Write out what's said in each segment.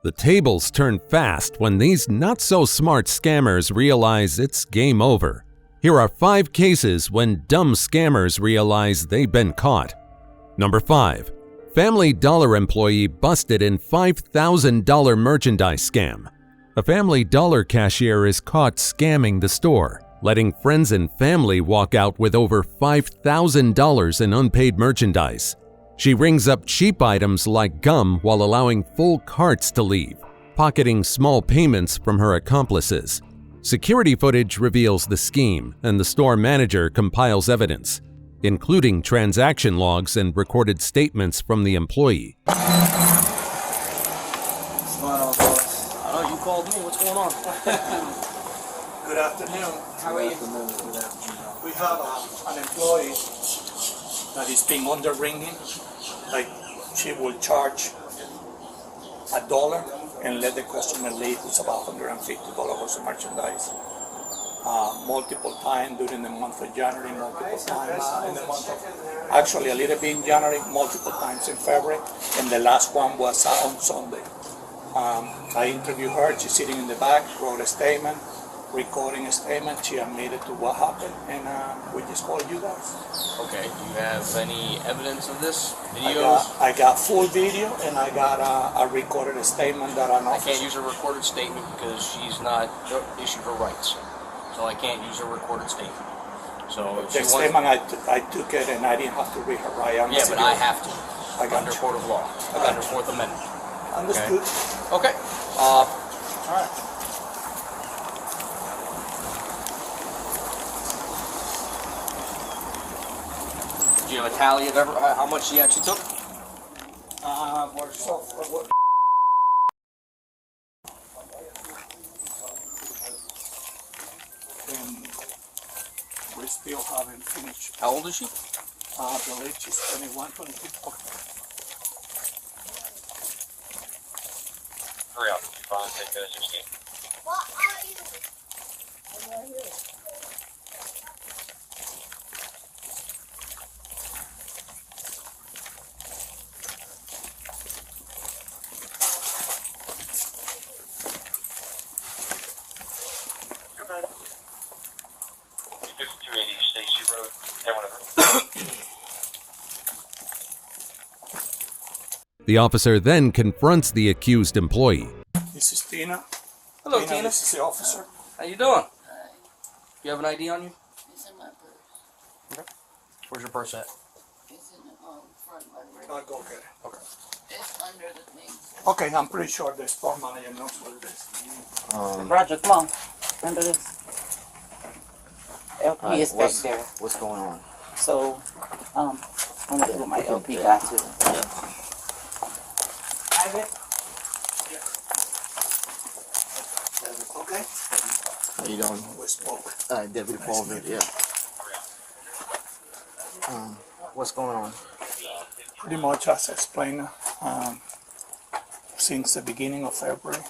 The tables turn fast when these not-so-smart scammers realize it's game over. Here are 5 cases when dumb scammers realize they've been caught. Number 5. Family Dollar employee busted in $5,000 merchandise scam. A Family Dollar cashier is caught scamming the store, letting friends and family walk out with over $5,000 in unpaid merchandise. She rings up cheap items like gum while allowing full carts to leave, pocketing small payments from her accomplices. Security footage reveals the scheme, and the store manager compiles evidence, including transaction logs and recorded statements from the employee. What's going on, boss? Oh, you called me. What's going on? Good afternoon. How are you? We have an employee that is being under-ringing. Like, she will charge $1 and let the customer leave. It's about $150 worth of merchandise. Multiple times during the month of January, multiple times in the month of, actually a little bit in January, multiple times in February, and the last one was on Sunday. I interviewed her. She's sitting in the back, wrote a statement, recording a statement. She admitted to what happened, and we just called you guys. Okay. Do you have any evidence of this? Videos? I got full video, and I got a recorded statement that I can't use a recorded statement because she's not issued her rights. So I can't use a recorded statement. So the statement I took it, and I didn't have to read her right. Yeah, but I have to. I got under you. court of law. Under Fourth Amendment. Understood. Okay. All right. Do you have a tally of how much she actually took? And we still haven't finished. How old is she? I believe she's 21, 22. Hurry up, you fine, take that 16. What are you? I'm right here. Okay. 5280 Stacy Road, that one of her. The officer then confronts the accused employee. This is Tina. Hello, Tina. This is the officer. How you doing? You have an ID on you? It's in my purse. Okay. Where's your purse at? It's in the front of my ring. I'll go get it. Okay. It's under the thing. Okay, I'm pretty sure the store manager knows what it is. Roger, come on. Under this. LP is back there. What's going on? So, I'm gonna do what my LP got to. Ivan? Okay. How you doing? We spoke. Deputy Fulver, yeah. What's going on? Pretty much as I explained, since the beginning of February,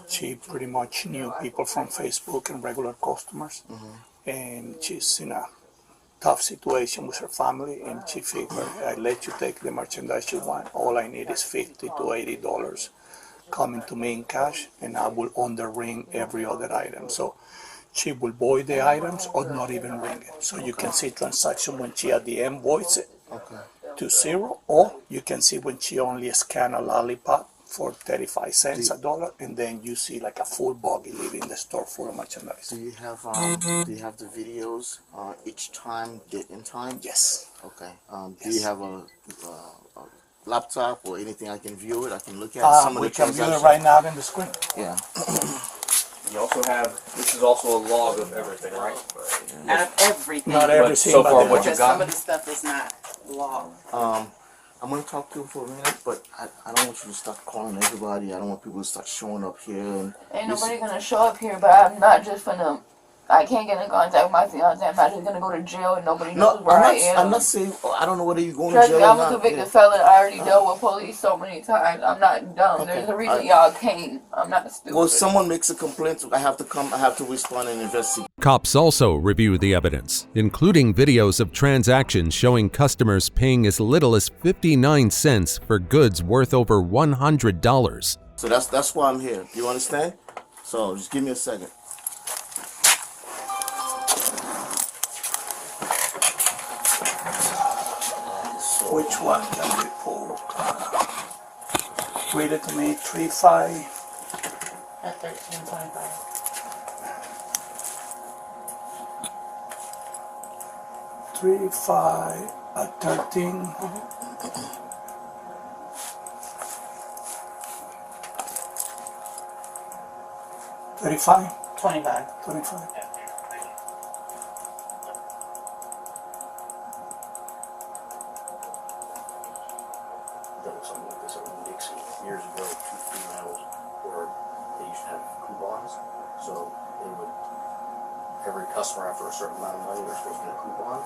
she pretty much knew people from Facebook and regular customers. And she's in a tough situation with her family, and she figured, I let you take the merchandise you want. All I need is $50 to $80 coming to me in cash, and I will under-ring every other item. So she will void the items or not even ring it. So you can see transaction when she at the end voids it to zero, or you can see when she only scan a lollipop for 35 cents, $1, and then you see like a full buggy leaving the store full of merchandise. Do you have the videos each time, date and time? Yes. Okay. Yes. Do you have a laptop or anything I can view it? I can look at some of We the can view it transactions. right now in the screen. Yeah. You also have, this is also a log of everything, right? Out of everything. Not everything, so but far the- what you Because got? some of the stuff is not logged. I'm going to talk to him for a minute, but I don't want you to start calling everybody. I don't want people to start showing up here. And Ain't nobody gonna show up here, but I'm not just finna. I can't get in contact with my fiance. I'm not just gonna go to jail and nobody knows where I am. I'm not saying, I don't know whether you're going Trust to me, jail or I'm a not. convicted Yeah. felon. I already dealt with police so many times. I'm not dumb. Okay. There's a reason y'all came. I'm not stupid. Well, if someone makes a complaint, I have to come, I have to respond and investigate. Cops also review the evidence, including videos of transactions showing customers paying as little as 59 cents for goods worth over $100. So that's why I'm here. You understand? So just give me a second. Which one can we pull? Read it to me. 3-5. At 13.25. 3-5 at 13. 35. 25. 25. Done something like this over in Dixie years ago, 2 females where they used to have coupons. So they would, every customer after a certain amount of money, they're supposed to get a coupon,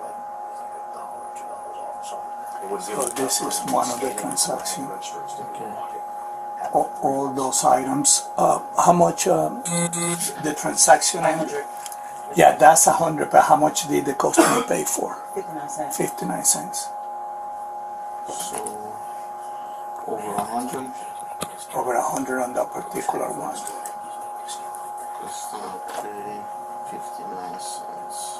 like it's like $1 or $2 off or something. They would give So the this customer is and one of the scan it, transactions. register it, stick it in your pocket. All those items. How much the transaction? 100. Yeah, that's 100. But how much did the customer pay for? 59 cents. 59 cents. So over 100. Over 100 on that particular one. It's 30, 59 cents.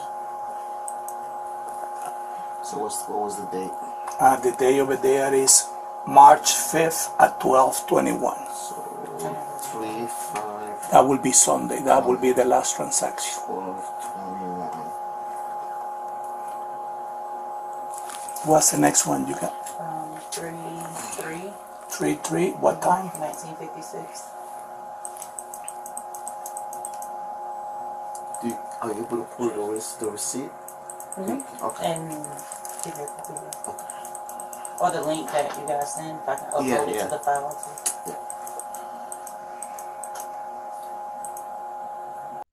So what was the date? The day over there is March 5th at 12:21. So 3, 5, That will be Sunday. That will be the last transaction. 12, 21. What's the next one you got? 3-3. 3-3. What time? 1956. Are you able to pull the receipt? Okay. And give you a copy of it. Or the link that you guys send, if I can upload it Yeah. to the file too.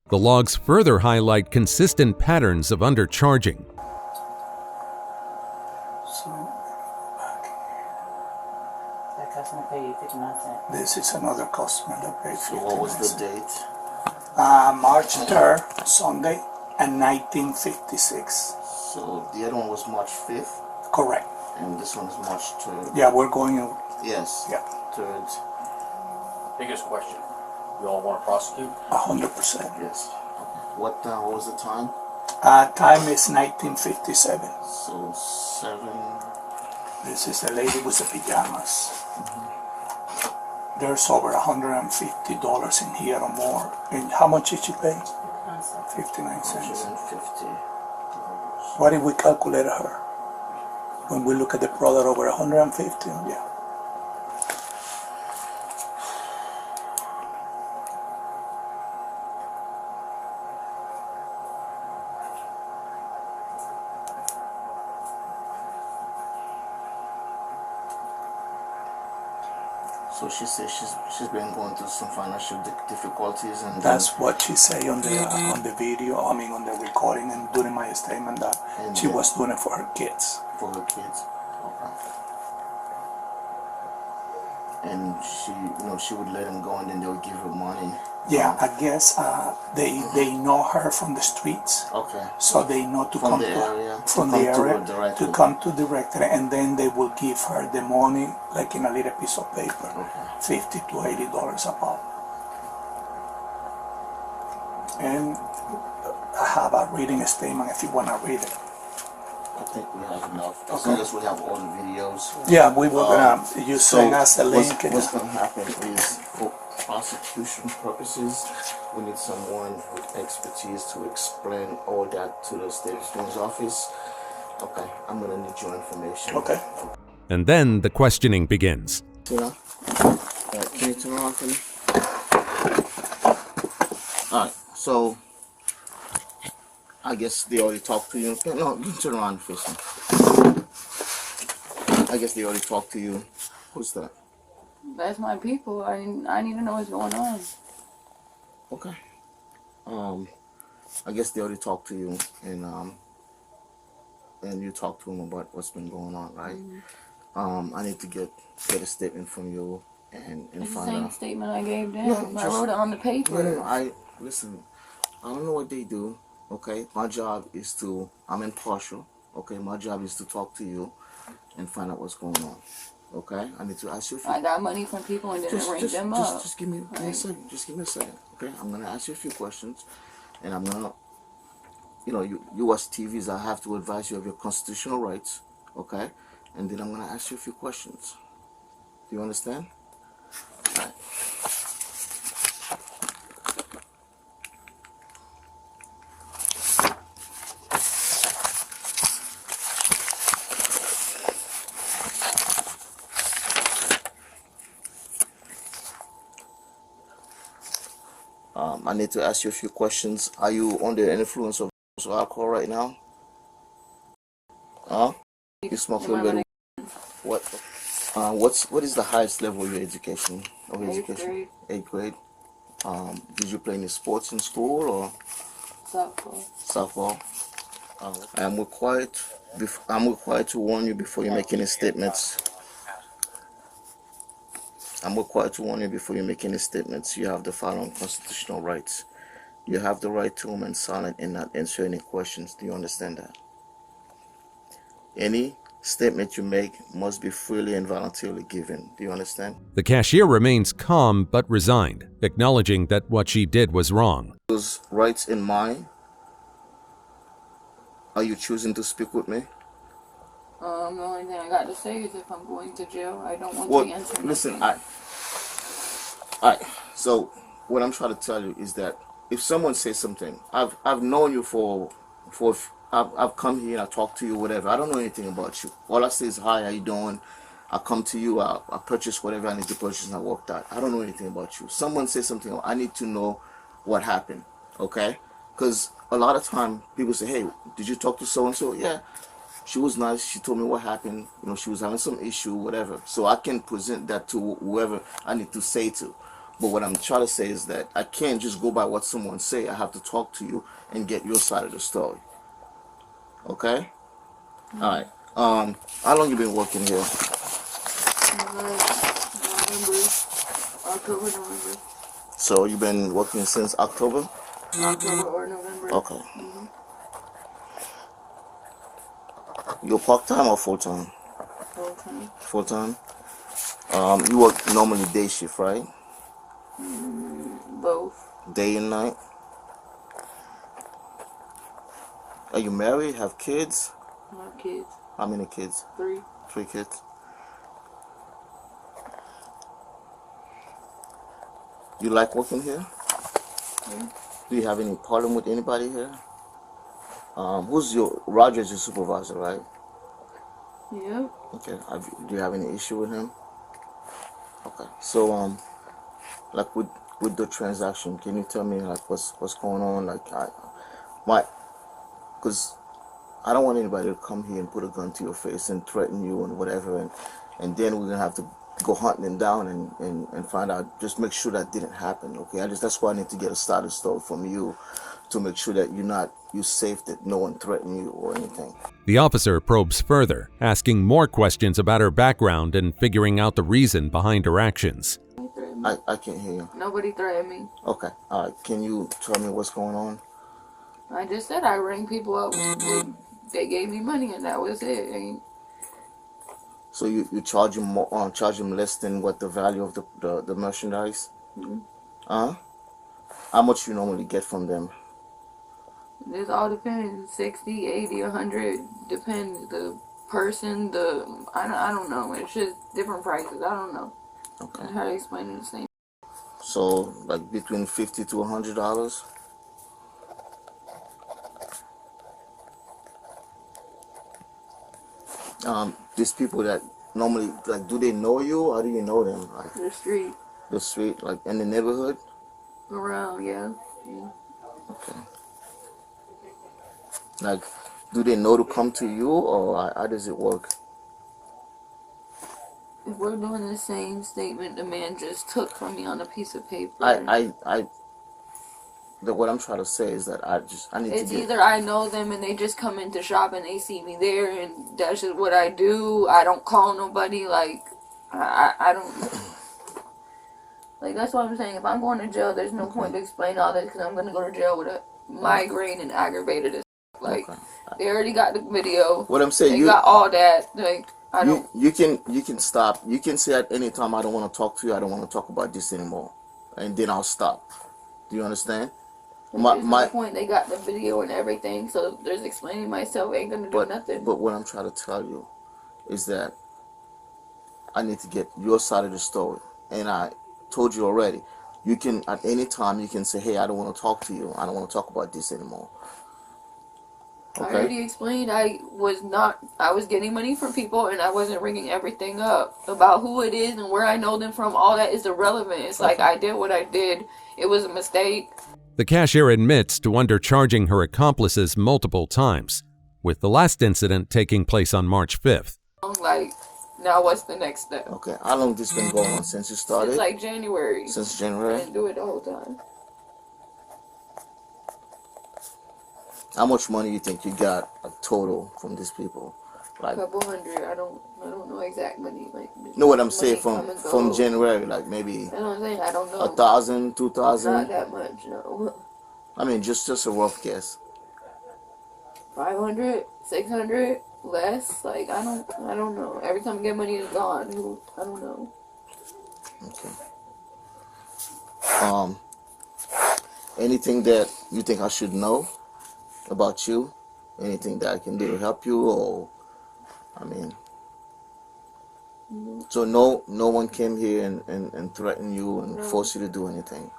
The logs further highlight consistent patterns of undercharging. So That customer paid 59 cents. this is another customer that paid So 59 what was the cents. date? March 3rd, Sunday, and 1956. So the other one was March 5th, Correct. and this one is March 3rd. Yeah, we're going. Yes. Yeah, 3rd. Biggest question. You all want to prosecute? 100%. Yes. What was the time? Time is 1957. So 7. This is the lady with the pajamas. There's over $150 in here or more. And how much did she pay? 59 cents. 150. What if we calculate her? When we look at the product over 150, yeah. So she says she's been going through some financial difficulties, and That's what she say on the video. I mean, on the recording and during my statement that And she then- was doing it for her kids. for her kids. Okay. And she would let him go, and then they would give her money. Yeah, I guess they know her from the streets, Okay. so they know to From come the to area, from to the come to area her directly. to come to directly, and then they will give her the money like in a little piece of paper, Okay. $50 to $80 a pop. And I have a reading statement if you want to read it. I think we have enough. As Okay. long as we have all the videos. Yeah, we were gonna. You send us the what's- link. What's going to happen is, for prosecution purposes, we need someone with expertise to explain all that to the state attorney's office. Okay, I'm going to need your information. Okay. And then the questioning begins. Tina, can you turn around for me? Alright, so I guess they already talked to you. No, you turn around and face me. I guess they already talked to you. Who's that? That's my people. I need to know what's going on. Okay. I guess they already talked to you, and you talked to them about what's been going on, right? I need to get a statement from you and It's the find same out. statement I gave them. No, I just- wrote it on the paper. No, listen. I don't know what they do. Okay, my job is I'm impartial. Okay, my job is to talk to you and find out what's going on. Okay, I need to ask you a few. I got money from people and didn't ring them up. Just give me a second. Just give me a second. Okay, I'm gonna ask you a few questions, and I'm gonna, you watch TVs. I have to advise you of your constitutional rights. Okay, and then I'm gonna ask you a few questions. Do you understand? All right. I need to ask you a few questions. Are you under the influence of alcohol right now? Huh? You smoke a little bit. What? What is the highest level of your education? Eighth grade. 8th grade. Did you play any sports in school or softball? I'm required. I'm required to warn you before you make any statements. I'm required to warn you before you make any statements. You have the following constitutional rights. You have the right to remain silent and not answer any questions. Do you understand that? Any statement you make must be freely and voluntarily given. Do you understand? The cashier remains calm but resigned, acknowledging that what she did was wrong. Those rights in mind, are you choosing to speak with me? The only thing I got to say is if I'm going to jail, I don't want to answer listen, nothing. So what I'm trying to tell you is that if someone says something, I've known you I've come here and I talk to you, whatever. I don't know anything about you. All I say is, hi, how you doing? I come to you, I purchase whatever I need to purchase and I walked out. I don't know anything about you. Someone says something, I need to know what happened, okay? Because a lot of time people say, hey, did you talk to so-and-so? Yeah, she was nice. She told me what happened. She was having some issue, whatever. So I can present that to whoever I need to say to. But what I'm trying to say is that I can't just go by what someone say. I have to talk to you and get your side of the story. Okay? All right. How long you been working here? October, November. So you've been working since October? October or November. Okay. You're part-time or full-time? Full-time. Full-time? You work normally day shift, right? Both. Day and night? Are you married? Have kids? I have kids. How many kids? 3. 3 kids. You like working here? Yeah. Do you have any problem with anybody here? Roger's your supervisor, right? Yep. Okay. Do you have any issue with him? Okay. So, like with the transaction, can you tell me like what's going on? Like, because I don't want anybody to come here and put a gun to your face and threaten you and whatever, and then we're gonna have to go hunting them down and find out. Just make sure that didn't happen. Okay. That's why I need to get a started story from you to make sure that you're safe, that no one threatened you or anything. The officer probes further, asking more questions about her background and figuring out the reason behind her actions. I can't hear you. Nobody threatened me. Okay. All right. Can you tell me what's going on? I just said I rang people up. They gave me money and that was it. So you charge them more, charge them less than what the value of the merchandise? How much you normally get from them? This all depends. 60, 80, 100. Depends the person. I don't know. It's just different prices. I don't know. Okay. That's how to explain it the same. So like between $50 to $100. These people that normally, like, do they know you? How do you know them? Like The street. the street, like in the neighborhood? Around, yeah. Okay. Like, do they know to come to you, or how does it work? If we're doing the same statement the man just took from me on a piece of paper. What I'm trying to say is that I need it's to get... either I know them and they just come into shop and they see me there and that's just what I do. I don't call nobody. Like, I don't... Like, that's what I'm saying. If I'm going to jail, there's no point to explain all this because I'm going to go to jail with a migraine and aggravated as like, they already got the video. What I'm saying, they got all that. Like, You can stop. You can say at any time, I don't want to talk to you. I don't want to talk about this anymore, and then I'll stop. Do you understand? My point, they got the video and everything, so there's explaining myself ain't gonna do nothing. But what I'm trying to tell you is that I need to get your side of the story, and I told you already. You can at any time you can say, "Hey, I don't want to talk to you. I don't want to talk about this anymore." Okay? I already explained I was getting money from people and I wasn't ringing everything up. About who it is and where I know them from, all that is irrelevant. It's like I did what I did. It was a mistake. The cashier admits to undercharging her accomplices multiple times, with the last incident taking place on March 5th. Like, now what's the next step? Okay, how long this been going on since you started? Since like January. Since January? I didn't do it the whole time. How much money you think you got a total from these people? Like a couple hundred. I don't know exact money. Like, know what I'm saying from January, like maybe. That's what I'm saying. I don't know. 1,000, 2,000. Not that much, no. I mean, just a rough guess. 500, 600, less. Like I don't know. Every time I get money, it's gone. I don't know. Okay. Anything that you think I should know about you? Anything that I can do to help you, or I mean, so no one came here and threatened you and forced you to do anything,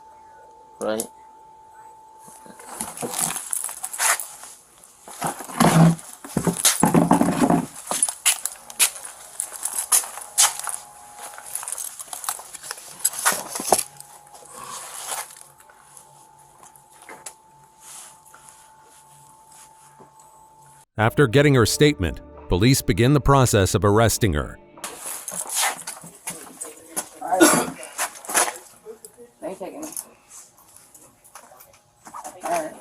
right? Okay. After getting her statement, police begin the process of arresting her. Alright. They taking me. Alright.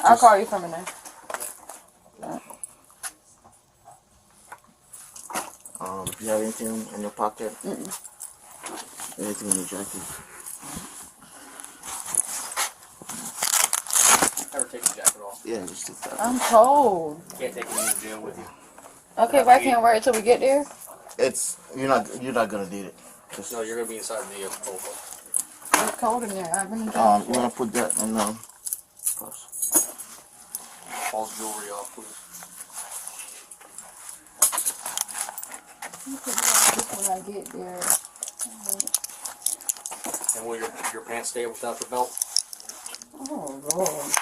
I'll call you from in there. Do you have anything in your pocket? Anything in your jacket? Never take the jacket off. Yeah, just take that. I'm cold. Can't take it into jail with you. Okay, but I can't wear it till we get there. You're not gonna need it. No, you're gonna be inside the vehicle. It's cold in there. I've been in You wanna put that in purse. All jewelry off, please. When I get there. And will your pants stay without the belt? Oh Lord.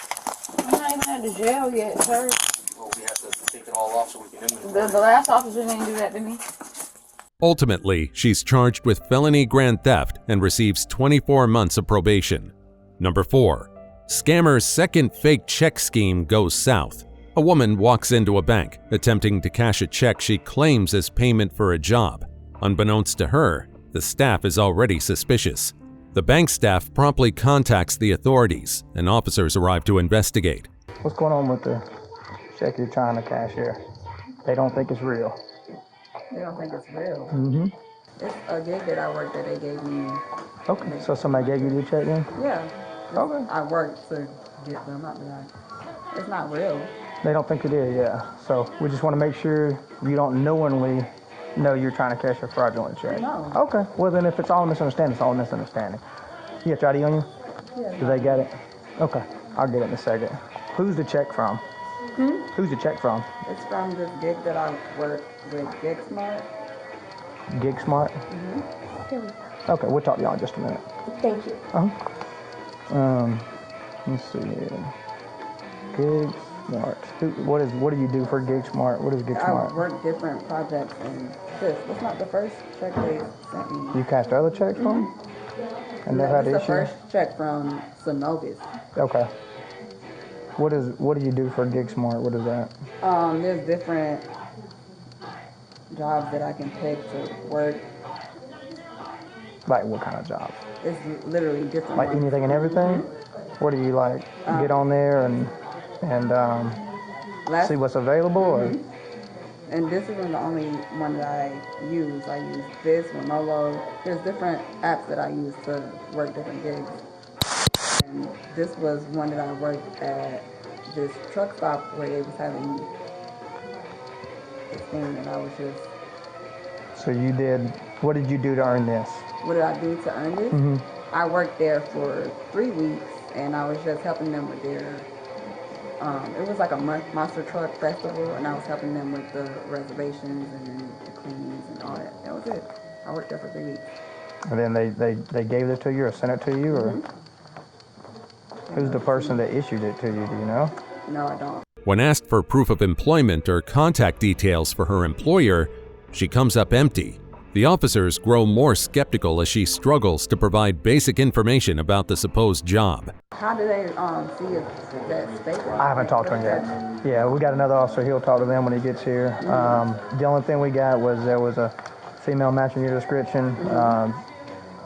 I'm not even at the jail yet, sir. Well, we have to take it all off so we can inventory. The last officer didn't do that to me. Ultimately, she's charged with felony grand theft and receives 24 months of probation. Number 4. Scammer's second fake check scheme goes south. A woman walks into a bank, attempting to cash a check she claims as payment for a job. Unbeknownst to her, the staff is already suspicious. The bank staff promptly contacts the authorities, and officers arrive to investigate. What's going on with the check you're trying to cash here? They don't think it's real. They don't think it's real. Mm-hmm. It's a gig that I worked that they gave me. Okay, so somebody gave you the check then? Yeah. Okay. I worked to get them up there. It's not real. They don't think it is, yeah. So we just want to make sure you don't knowingly know you're trying to cash a fraudulent check. No. Okay, well then if it's all a misunderstanding, it's all a misunderstanding. You got your ID on you? Yeah. Do they get it? Okay, I'll get it in a second. Who's the check from? Who's the check from? It's from this gig that I work with, Gig Smart. Gig Smart? Mm-hmm. Okay, we'll talk to y'all in just a minute. Thank you. Let's see here. Gig Smart. What do you do for Gig Smart? What is Gig Smart? I work different projects, and this was not the first check they sent me. You cashed other checks from? And never had an This is the issue? first check from Synovus. Okay. What do you do for Gig Smart? What is that? There's different jobs that I can pick to work. Like what kind of jobs? It's literally different. Like ones. anything and everything? What do you like? Get on there and see what's available, or? And this isn't the only one that I use. I use this, Manolo. There's different apps that I use to work different gigs. And this was one that I worked at this truck stop where they was having this thing, and I was just So you did, what did you do to earn this? What did I do to earn this? I worked there for 3 weeks, and I was just helping them with their, it was like a monster truck festival, and I was helping them with the reservations and then the cleanings and all that. That was it. I worked there for 3 weeks. And then they gave this to you or sent it to you, or who's the person that issued it to you, do you know? No, I don't. When asked for proof of employment or contact details for her employer, she comes up empty. The officers grow more skeptical as she struggles to provide basic information about the supposed job. How do they see if that's fake? I haven't talked to him yet. Yeah, we got another officer. He'll talk to them when he gets here. The only thing we got was there was a female matching your description,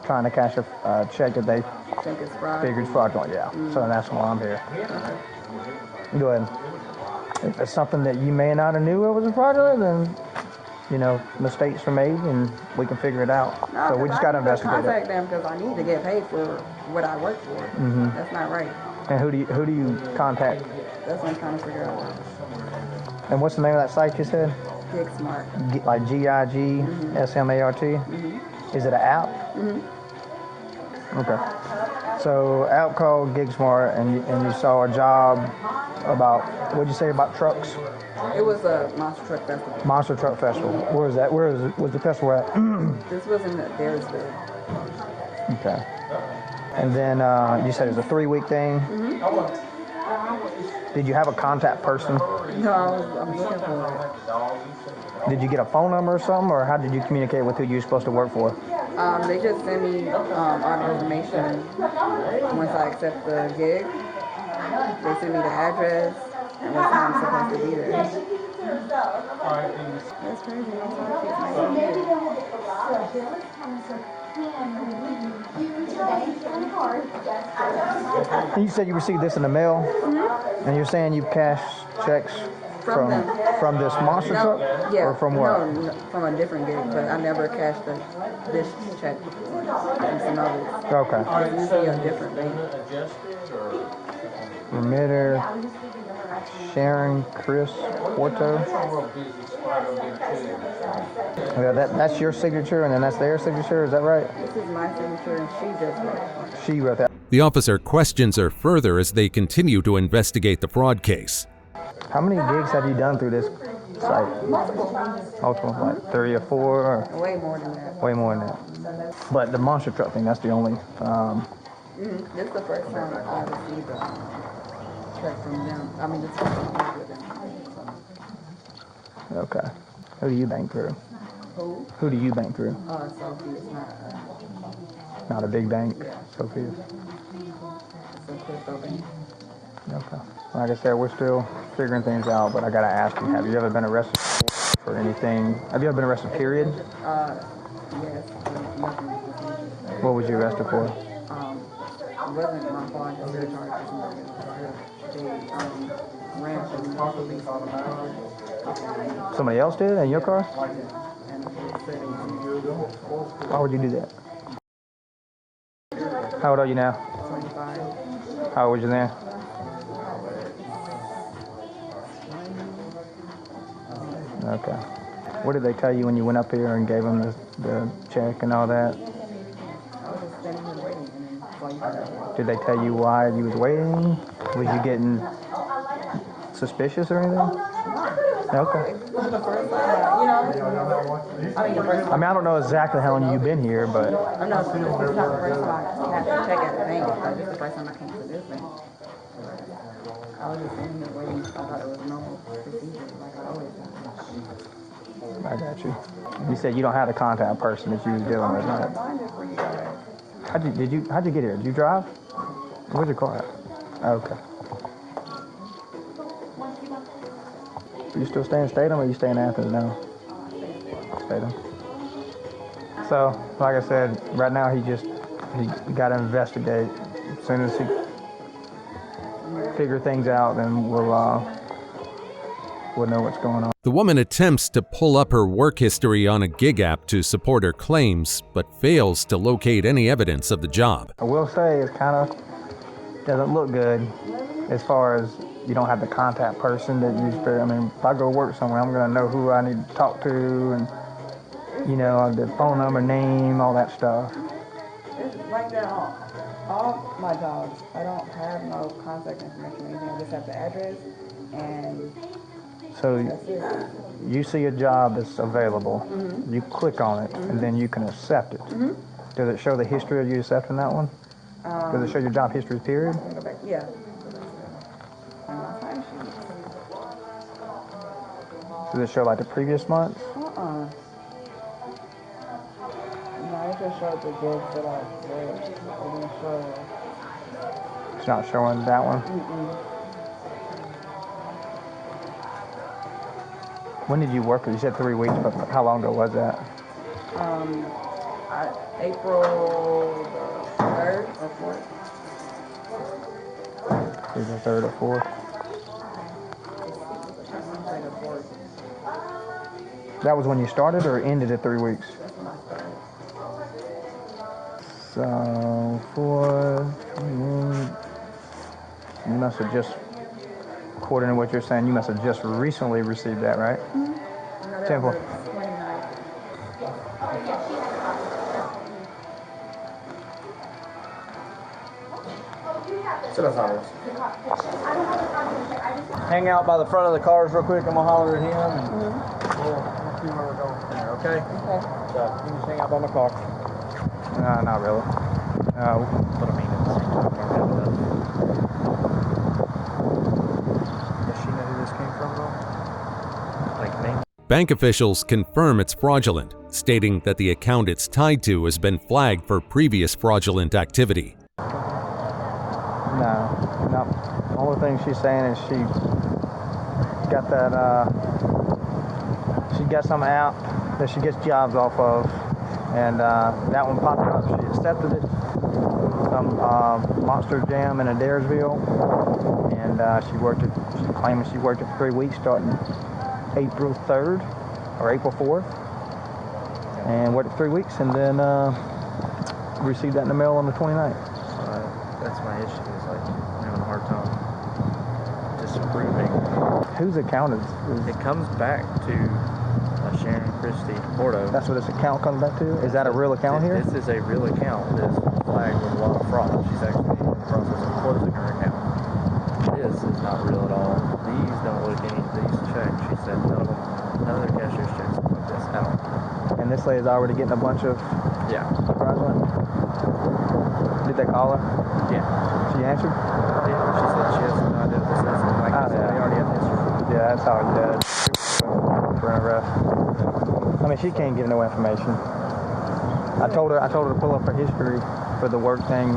trying to cash a check that they Think it's fraud? figured fraudulent. Yeah, so that's why I'm here. Go ahead. If it's something that you may not have knew it was a fraudulent, then you know mistakes were made and we can figure it out. No, so we just got to investigate contact it. them because I need to get paid for what I work for. That's not right. And who do you contact? That's what I'm trying to figure out. And what's the name of that site you said? Gig Smart. Like GIGSMART? Is it an app? Okay. So app called GigSmart, and you saw a job about, what'd you say about trucks? It was a monster truck festival. Monster Truck Festival. Where is that? Was the festival at? This was in Daresville. Okay. And then you said it was a 3-week thing? Did you have a contact person? No, I'm looking for it. Did you get a phone number or something, or how did you communicate with who you were supposed to work for? They just send me all the information once I accept the gig. They send me the address and what time I'm supposed to be there. That's crazy. That's why You said you received this in the mail, and you're saying you've cashed checks from this monster truck? Yeah. Or from what? No, from a different gig, but I never cashed this check before. From some others. Okay. It's usually a different bank. Remitter, Sharon, Chris, Porto. Yeah, that's your signature, and then that's their signature. Is that right? This is my signature, and she just wrote it. She wrote that. The officer questions her further as they continue to investigate the fraud case. How many gigs have you done through this site? Multiple, like 3 or 4? Or Way more than that. way more than that. But the monster truck thing, that's the only. This is the first time I received a check from them. I mean, this is the first time I worked with them. Okay. Who do you bank through? Who? Who do you bank through? Sophie is not. Not a big bank, Yeah. Sophia. It's a crypto bank. Okay. Like I said, we're still figuring things out, but I gotta ask you, have you ever been arrested for anything? Have you ever been arrested, period? Yes. Nothing. What was you arrested for? It wasn't my fault. I just got charged for somebody else. They ran from the police. Somebody else did in your car? And the police said it was Why would you do that? How old are you now? 25. How old was you then? Okay. What did they tell you when you went up here and gave them the check and all that? I was just standing here waiting, and then saw you guys. Did they tell you why you was waiting? Was you getting suspicious or anything? Okay. This is the first time, the first I mean, I don't know exactly how long you've been here, but I know this is not the first time I had to check at the bank, but this is the first time I came to this bank. I was just sitting here waiting. I thought it was normal procedure, like I always do. I got you. You said you don't have the contact person that you was dealing with, right? Find it for you guys. How'd you get here? Did you drive? Where's your car at? Okay. You still stay in Statham or you stay in Athens now? Statham. So, like I said, right now he got to investigate. As soon as he figure things out, then we'll know what's going on. The woman attempts to pull up her work history on a gig app to support her claims, but fails to locate any evidence of the job. I will say it kind of doesn't look good as far as you don't have the contact person that you spare. I mean, if I go work somewhere, I'm going to know who I need to talk to, and You know, the phone number, name, all that stuff. It's like that on all my jobs. I don't have no contact information or anything. I just have the address and So that's it. you see a job that's available, you click on it, and then you can accept it. Does it show the history of you accepting that one? Does it show your job history period? Go back. Yeah. And my time sheet. Does it show like the previous months? No, it just showed the gigs that I did. It didn't show. It's not showing that one. When did you work? You said 3 weeks, but how long ago was that? April the 3rd or 4th. Is the 3rd or 4th? That was when you started or ended at 3 weeks? So, you must have just, according to what you're saying, you must have just recently received that, right? Temple. Hang out by the front of the cars real quick. I'm gonna holler at him and we'll see where we're going from there, okay? Okay. So you can just hang out by my car. Not really. But I mean, does she know who this came from though? Like me? Bank officials confirm it's fraudulent, stating that the account it's tied to has been flagged for previous fraudulent activity. No. The only thing she's saying is she got that, she got some app that she gets jobs off of, and that one popped up. She accepted it. Some Monster Jam in Adairsville, and she's claiming she worked it for 3 weeks starting April 3rd or April 4th, and worked it 3 weeks, and then received that in the mail on the 29th. That's my issue, is like I'm having a hard time disapproving. Whose account is it? Comes back to Sharon Christie Porto. That's what this account comes back to? Is that a real account here? This is a real account that's flagged with a lot of fraud. She's actually in the process of closing her account. This is not real at all. These don't look these checks. She said none of their cashier's checks look like this at all. And this lady's already getting a bunch of fraudulent. Did they call her? Yeah. She answered? Yeah, she said she has no idea what this is. Like I said, they already have history. Yeah, that's how it does. For an arrest. I mean, she can't give no information. I told her to pull up her history for the work thing.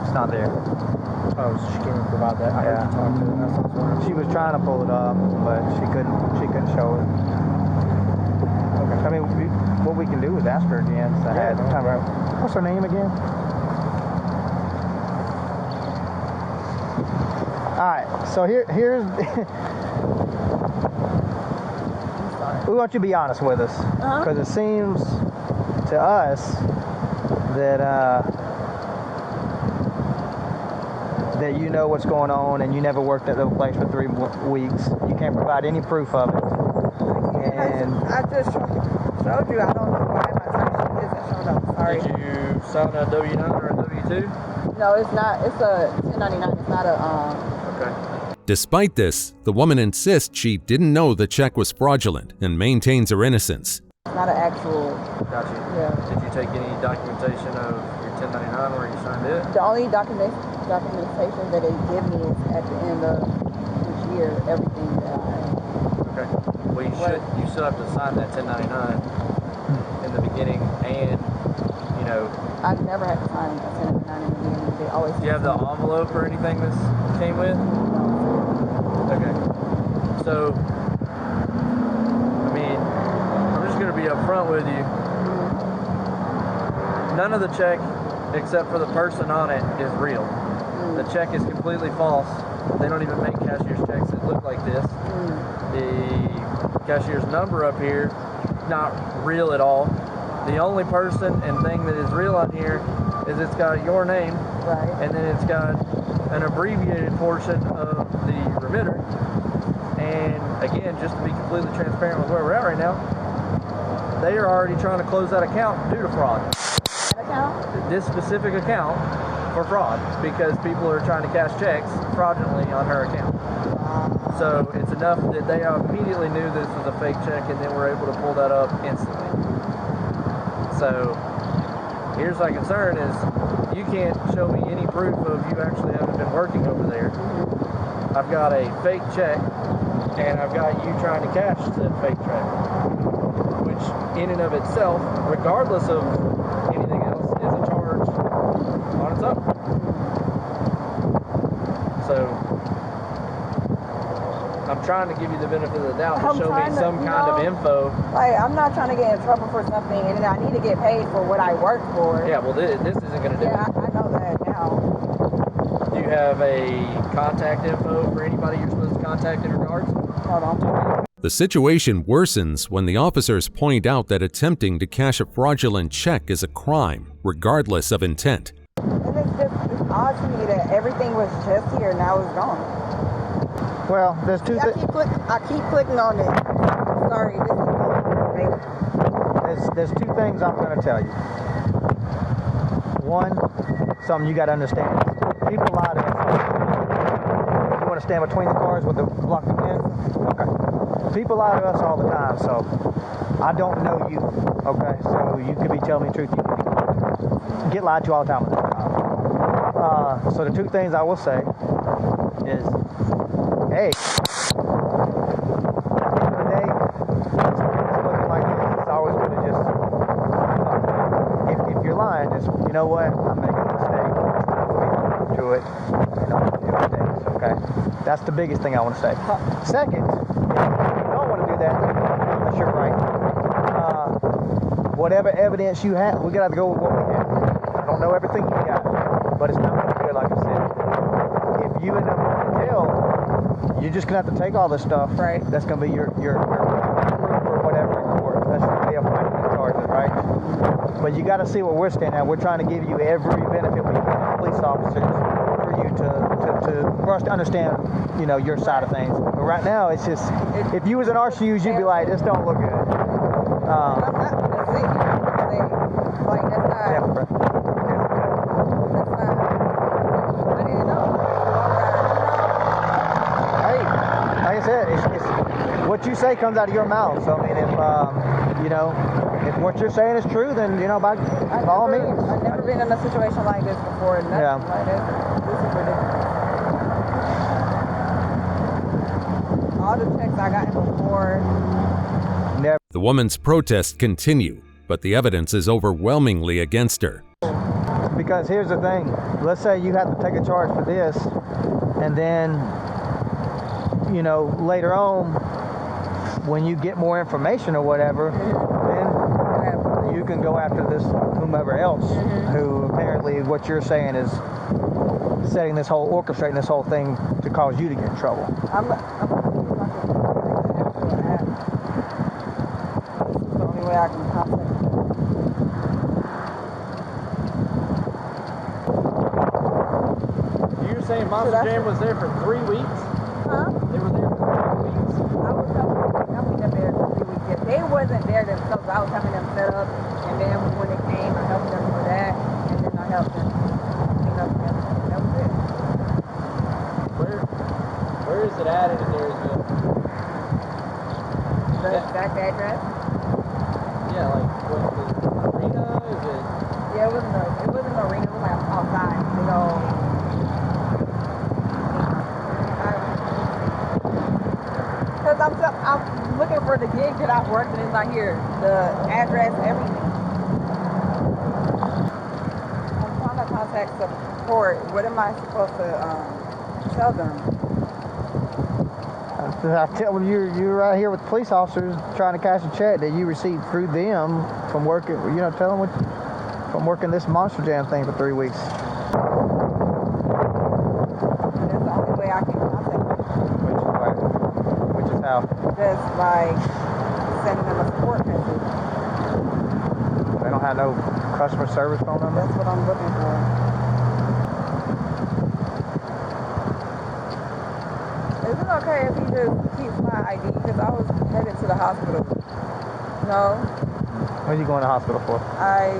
It's not there. Oh, so she can't provide that. I heard you talk to her. That's what I was wondering. She was trying to pull it up, but she couldn't show it. Okay. I mean, what we can do is ask her again. So what's her name again? All right. So here's. We want you to be honest with us, because it seems to us that that you know what's going on, and you never worked at the place for 3 weeks. You can't provide any proof of it. And I just showed you. I don't know why my time sheet isn't showing up. Sorry. Did you sign a W-9 or a W-2? No, it's not. It's a 1099. It's not a Okay. Despite this, the woman insists she didn't know the check was fraudulent and maintains her innocence. It's not an actual. Gotcha. Yeah. Did you take any documentation of your 1099 where you signed it? The only documentation that they give me is at the end of each year, everything that Okay. Well, you still have to sign that 1099 in the beginning, and I've never had to sign a 1099 in the beginning. They always. Do you have the envelope or anything this came with? Okay. So, I mean, I'm just going to be upfront with you. None of the check, except for the person on it, is real. The check is completely false. They don't even make cashier's checks that look like this. The cashier's number up here, not real at all. The only person and thing that is real on here is it's got your name, and then it's got an abbreviated portion of the remitter. And again, just to be completely transparent with where we're at right now, they are already trying to close that account due to fraud. Account? This specific account for fraud, because people are trying to cash checks fraudulently on her account. So it's enough that they immediately knew this was a fake check, and then were able to pull that up instantly. So here's my concern is you can't show me any proof of you actually having been working over there. I've got a fake check, and I've got you trying to cash that fake check, which in and of itself, regardless of anything else, is a charge on its own. So I'm trying to give you the benefit of the doubt to show me some kind of info. Like, I'm not trying to get in trouble for something, and then I need to get paid for what I work for. Yeah, well, this isn't going to do it. Yeah, I know that now. Do you have a contact info for anybody you're supposed to contact in regards? Hold on. The situation worsens when the officers point out that attempting to cash a fraudulent check is a crime, regardless of intent. And it's odd to me that everything was just here, now it's gone. Well, there's two I keep clicking on it. Sorry, this is there's two things I'm going to tell you. One, something you got to understand. People lie to us. You want to stand between the cars with the block again? Okay. People lie to us all the time, so I don't know you. Okay, so you could be telling me the truth. You could get lied to all the time. So the two things I will say is, hey, at the end of the day, it's looking like this. It's always going to just, if you're lying, just, you know what, I'm making a mistake. It's time for me to do it, and I'm going to do mistakes, okay? That's the biggest thing I want to say. Second, if you don't want to do that, unless you're right, whatever evidence you have, we got to go with what we have. I don't know everything you got, but it's not going to be good, like I said. If you end up going to jail, you're just going to have to take all this stuff. Right. That's going to be your proof or whatever in court. That's your way of fighting the charges, right? But you got to see what we're standing at. We're trying to give you every benefit we can as police officers for you for us to understand, you know, your side of things. But right now, it's just, if you was in our shoes, you'd be like, this don't look good. What you say comes out of your mouth. So I mean, if you know, if what you're saying is true, then you know, by all means. I've never been in a situation like this before. Nothing like this. This is ridiculous. All the checks I got before. Never. The woman's protests continue, but the evidence is overwhelmingly against her. Because here's the thing. Let's say you have to take a charge for this, and then, you know, later on, when you get more information or whatever, then you can go after this whomever else who apparently what you're saying is setting this whole, orchestrating this whole thing to cause you to get in trouble. I'm the only way I can contact you. You're saying Monster Jam was there for 3 weeks? Huh? They were there for 3 weeks? I was helping them there for 3 weeks. If they wasn't there themselves, I was helping them set up, and then when they came, I helped them with that, and then I helped them clean up and everything. That was it. Where is it at in Marysville? The exact address? Yeah, like what's the arena? Is it? Yeah, it wasn't an arena. It was like outside. Big old. Because I'm looking for the gig that I worked, and it's not here. The address, everything. I'm trying to contact support. What am I supposed to tell them? I tell them you're right here with police officers trying to cash a check that you received through them from working, you know, tell them from working this Monster Jam thing for 3 weeks. That's the only way I can contact them. Which is how? Just by sending them a support message. They don't have no customer service phone number? That's what I'm looking for. Is it okay if he just keeps my ID? Because I was headed to the hospital. No? What are you going to the hospital for? I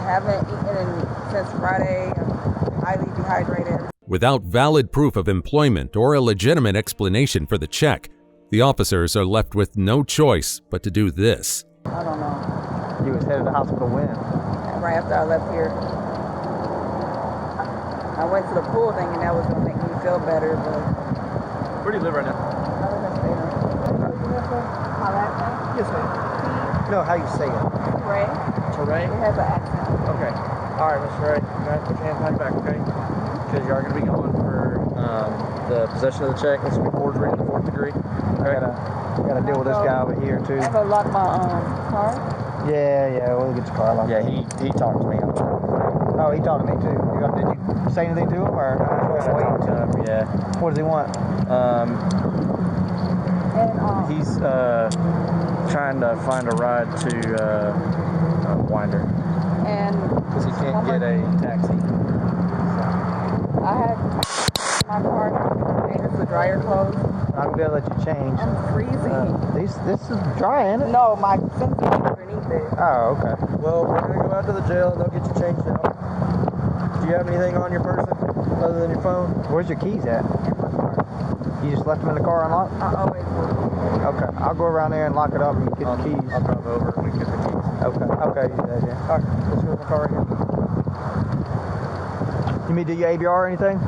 haven't eaten since Friday. I'm highly dehydrated. Without valid proof of employment or a legitimate explanation for the check, the officers are left with no choice but to do this. I don't know. You was headed to the hospital when? Right after I left here. I went to the pool thinking that was going to make me feel better, but... Where do you live right now? I live in Stater. My last name? Yes, ma'am. No, how you say it? Ray. Teray? It has an accent. Okay. All right, Mr. Ray. You're going to put your hands behind your back, okay? Because you are going to be going for the possession of the check. This will be forgery in the 4th degree. Okay? I gotta deal with this guy over here, too. I have to lock my car? Yeah, we'll get your car locked. Yeah, he talked to me. Oh, he talked to me, too. Did you say anything to him, or wait? Yeah. What does he want? He's trying to find a ride to Winder. And because he can't get a taxi. I have my car and it's the dryer clothes. I'm gonna let you change. I'm freezing. This is dry, ain't it? No, my sensor is underneath it. Oh, okay. Well, we're gonna go out to the jail and they'll get you changed out. Do you have anything on your person other than your phone? Where's your keys at? In my car. You just left them in the car unlocked? I always do. Okay, I'll go around there and lock it up and get the keys. I'll drive over and we can get the keys. Okay, you do that, yeah. All right, let's go in the car right here. You need to do your ABR or anything?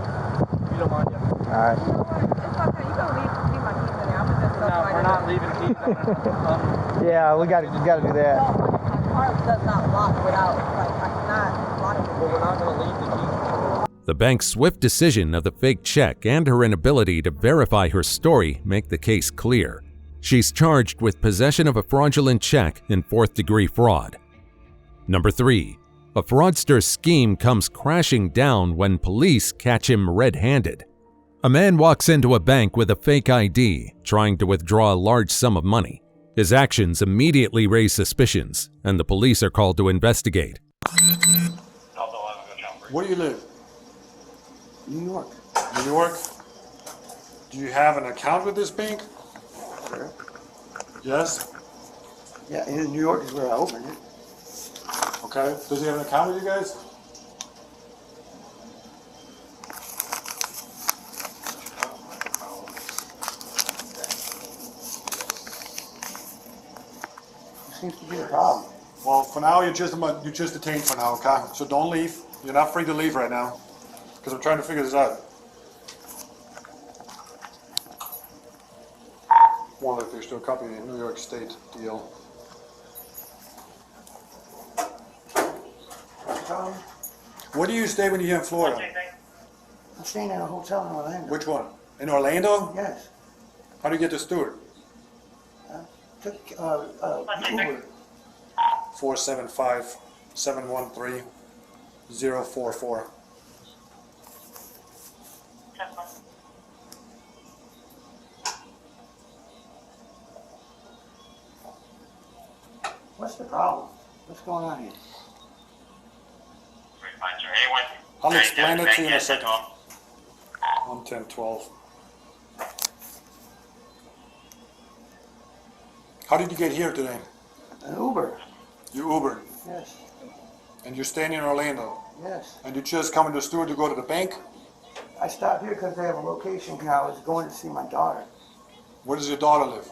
You don't mind, yeah. All right. You know what? It's okay. You can leave my keys in there. I'm just No, we're not leaving keys on. Yeah, we gotta do that. No, my car does not lock without, like, I cannot lock it. But we're not going to leave the keys. The bank's swift decision of the fake check and her inability to verify her story make the case clear. She's charged with possession of a fraudulent check and 4th-degree fraud. Number 3. A fraudster's scheme comes crashing down when police catch him red-handed. A man walks into a bank with a fake ID, trying to withdraw a large sum of money. His actions immediately raise suspicions, and the police are called to investigate. Where do you live? New York. New York? Do you have an account with this bank? Sure. Yes? Yeah, in New York is where I opened it. Okay. Does he have an account with you guys? Seems to be a problem. Well, for now, you're just detained for now, okay? So don't leave. You're not free to leave right now. Because I'm trying to figure this out. Wonder if there's still a copy of the New York State deal. Where do you stay when you're here in Florida? I'm staying in a hotel in Orlando. Which one? In Orlando? Yes. How do you get to Stewart? Took Uber. 475-713-044. What's the problem? What's going on here? I'll explain it to you in a second. I'm 1012. How did you get here today? An Uber. You Ubered? Yes. And you're staying in Orlando? Yes. And you just coming to Stewart to go to the bank? I stopped here because they have a location here. I was going to see my daughter. Where does your daughter live?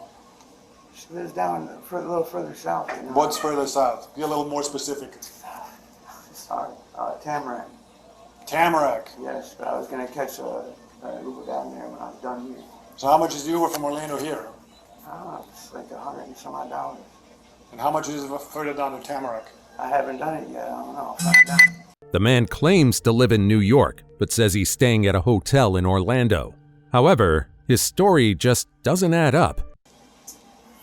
She lives down a little further south. You know? What's further south? Be a little more specific. Sorry. Tamarack. Tamarack? Yes, but I was going to catch an Uber down there when I was done here. So how much is the Uber from Orlando here? I don't know, it's like $100 and some odd. And how much is it further down to Tamarack? I haven't done it yet. I don't know. I'll find out. The man claims to live in New York, but says he's staying at a hotel in Orlando. However, his story just doesn't add up.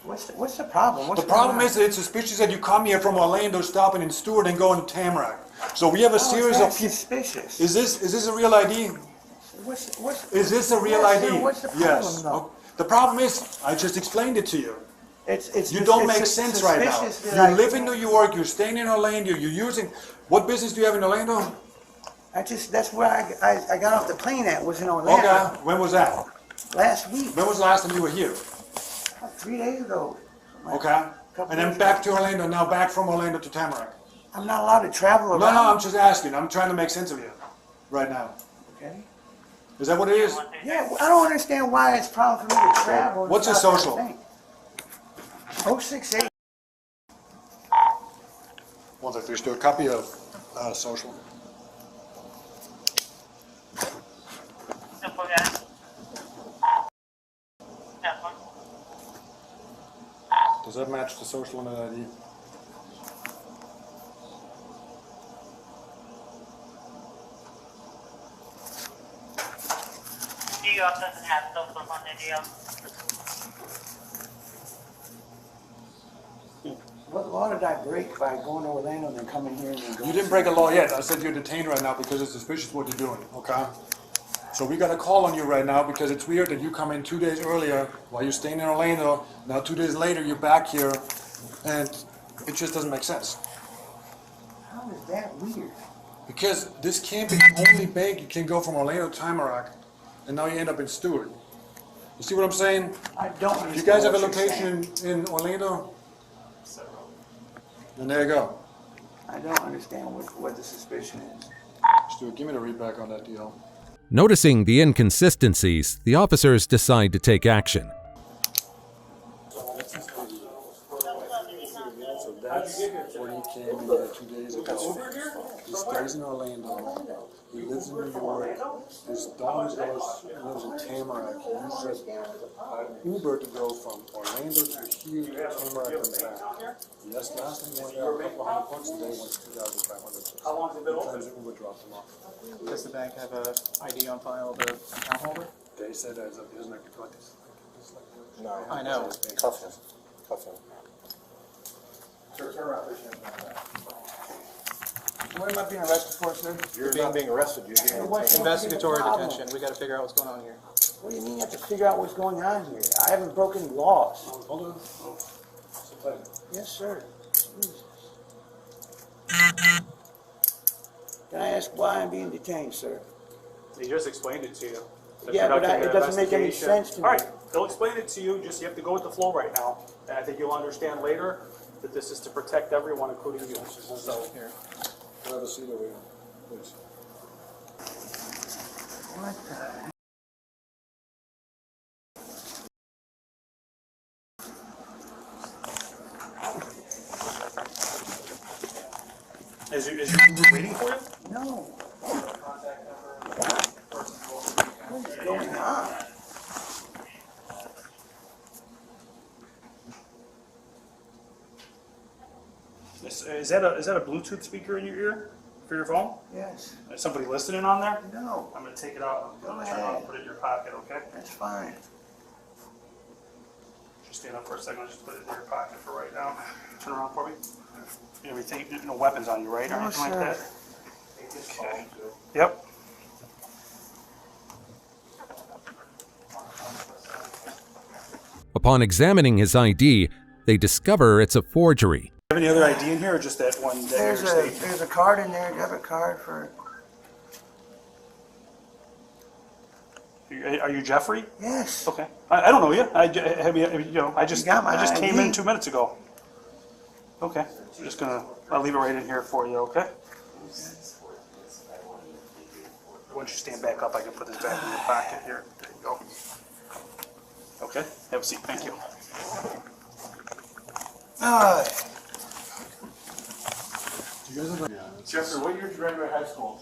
What's the problem? The problem is that it's suspicious that you come here from Orlando, stopping in Stewart, and going to Tamarack. So we have a series of people. Suspicious. Is this a real ID? Is this a real ID? Sir, what's the problem, yes. though? The problem is, I just explained it to you. You don't make sense right now. You live in New York, you're staying in Orlando, you're using... What business do you have in Orlando? That's where I got off the plane at, was in Orlando. Okay, when was that? Last week. When was the last time you were here? 3 days ago. Okay. and then back to Orlando, now back from Orlando to Tamarack. I'm not allowed to travel around. No, I'm just asking. I'm trying to make sense of you right now. Okay. Is that what it is? Yeah, I don't understand why it's a problem for me to travel. What's your social? 068. Well, there's still a copy of social. Does that match the social and ID? New York doesn't have social on the deal. What law did I break by going to Orlando and then coming here and then going? You didn't break a law yet. I said you're detained right now because it's suspicious what you're doing, okay? So we got a call on you right now because it's weird that you come in 2 days earlier while you're staying in Orlando. Now 2 days later you're back here, and it just doesn't make sense. How is that weird? Because this can't be the only bank you can go from Orlando to Tamarack, and now you end up in Stewart. You see what I'm saying? I don't understand. You guys have a what you're location in Orlando? Then there you go. I don't understand what the suspicion is. Stuart, give me the read back on that deal. Noticing the inconsistencies, the officers decide to take action. So that's where he came in 2 days ago. He stays in Orlando. He lives in New York. His daughter lives in Tamarack. He uses an Uber to go from Orlando to here to Tamarack and back. Yes, last time he went there a couple $100 a day, went to $2,500. How long has it been open? Uber dropped him off. Does the bank have a ID on file of the account holder? They said as of his neck to 20s. No. I know. Cuff him. Cuff him. What am I being arrested for, sir? You're being arrested. You're being Investigatory detention. We got to figure out what's going on here. What do you mean you have to figure out what's going on here? I haven't broken any laws. Hold on. Yes, sir. Jesus. Can I ask why I'm being detained, sir? He just explained it to you. Yeah, but it doesn't make any sense to me. All right, they'll explain it to you, just you have to go with the flow right now. And I think you'll understand later that this is to protect everyone, including you. So, Here. We'll have a seat over here, please. What the? is your Uber waiting for you? No. What is going on? Is that a Bluetooth speaker in your ear for your phone? Yes. Is somebody listening on there? No. I'm going to take it out. I'm going to turn it on and put it in your pocket, okay? That's fine. Just stand up for a second. I'll just put it in your pocket for right now. Turn around for me. Everything, no weapons on you, right? Or No, anything like sir. that? Okay. Yep. Upon examining his ID, they discover it's a forgery. Do you have any other ID in here, or just that one? There's a card in there, debit card for. Are you Jeffrey? Yes. Okay. I don't know you. I just came in 2 minutes ago. Okay. I'm just gonna. I'll leave it right in here for you. Okay. Once you stand back up, I can put this back in your pocket here. There you go. Okay. Have a seat. Thank you. Jeffrey, what year did you graduate high school?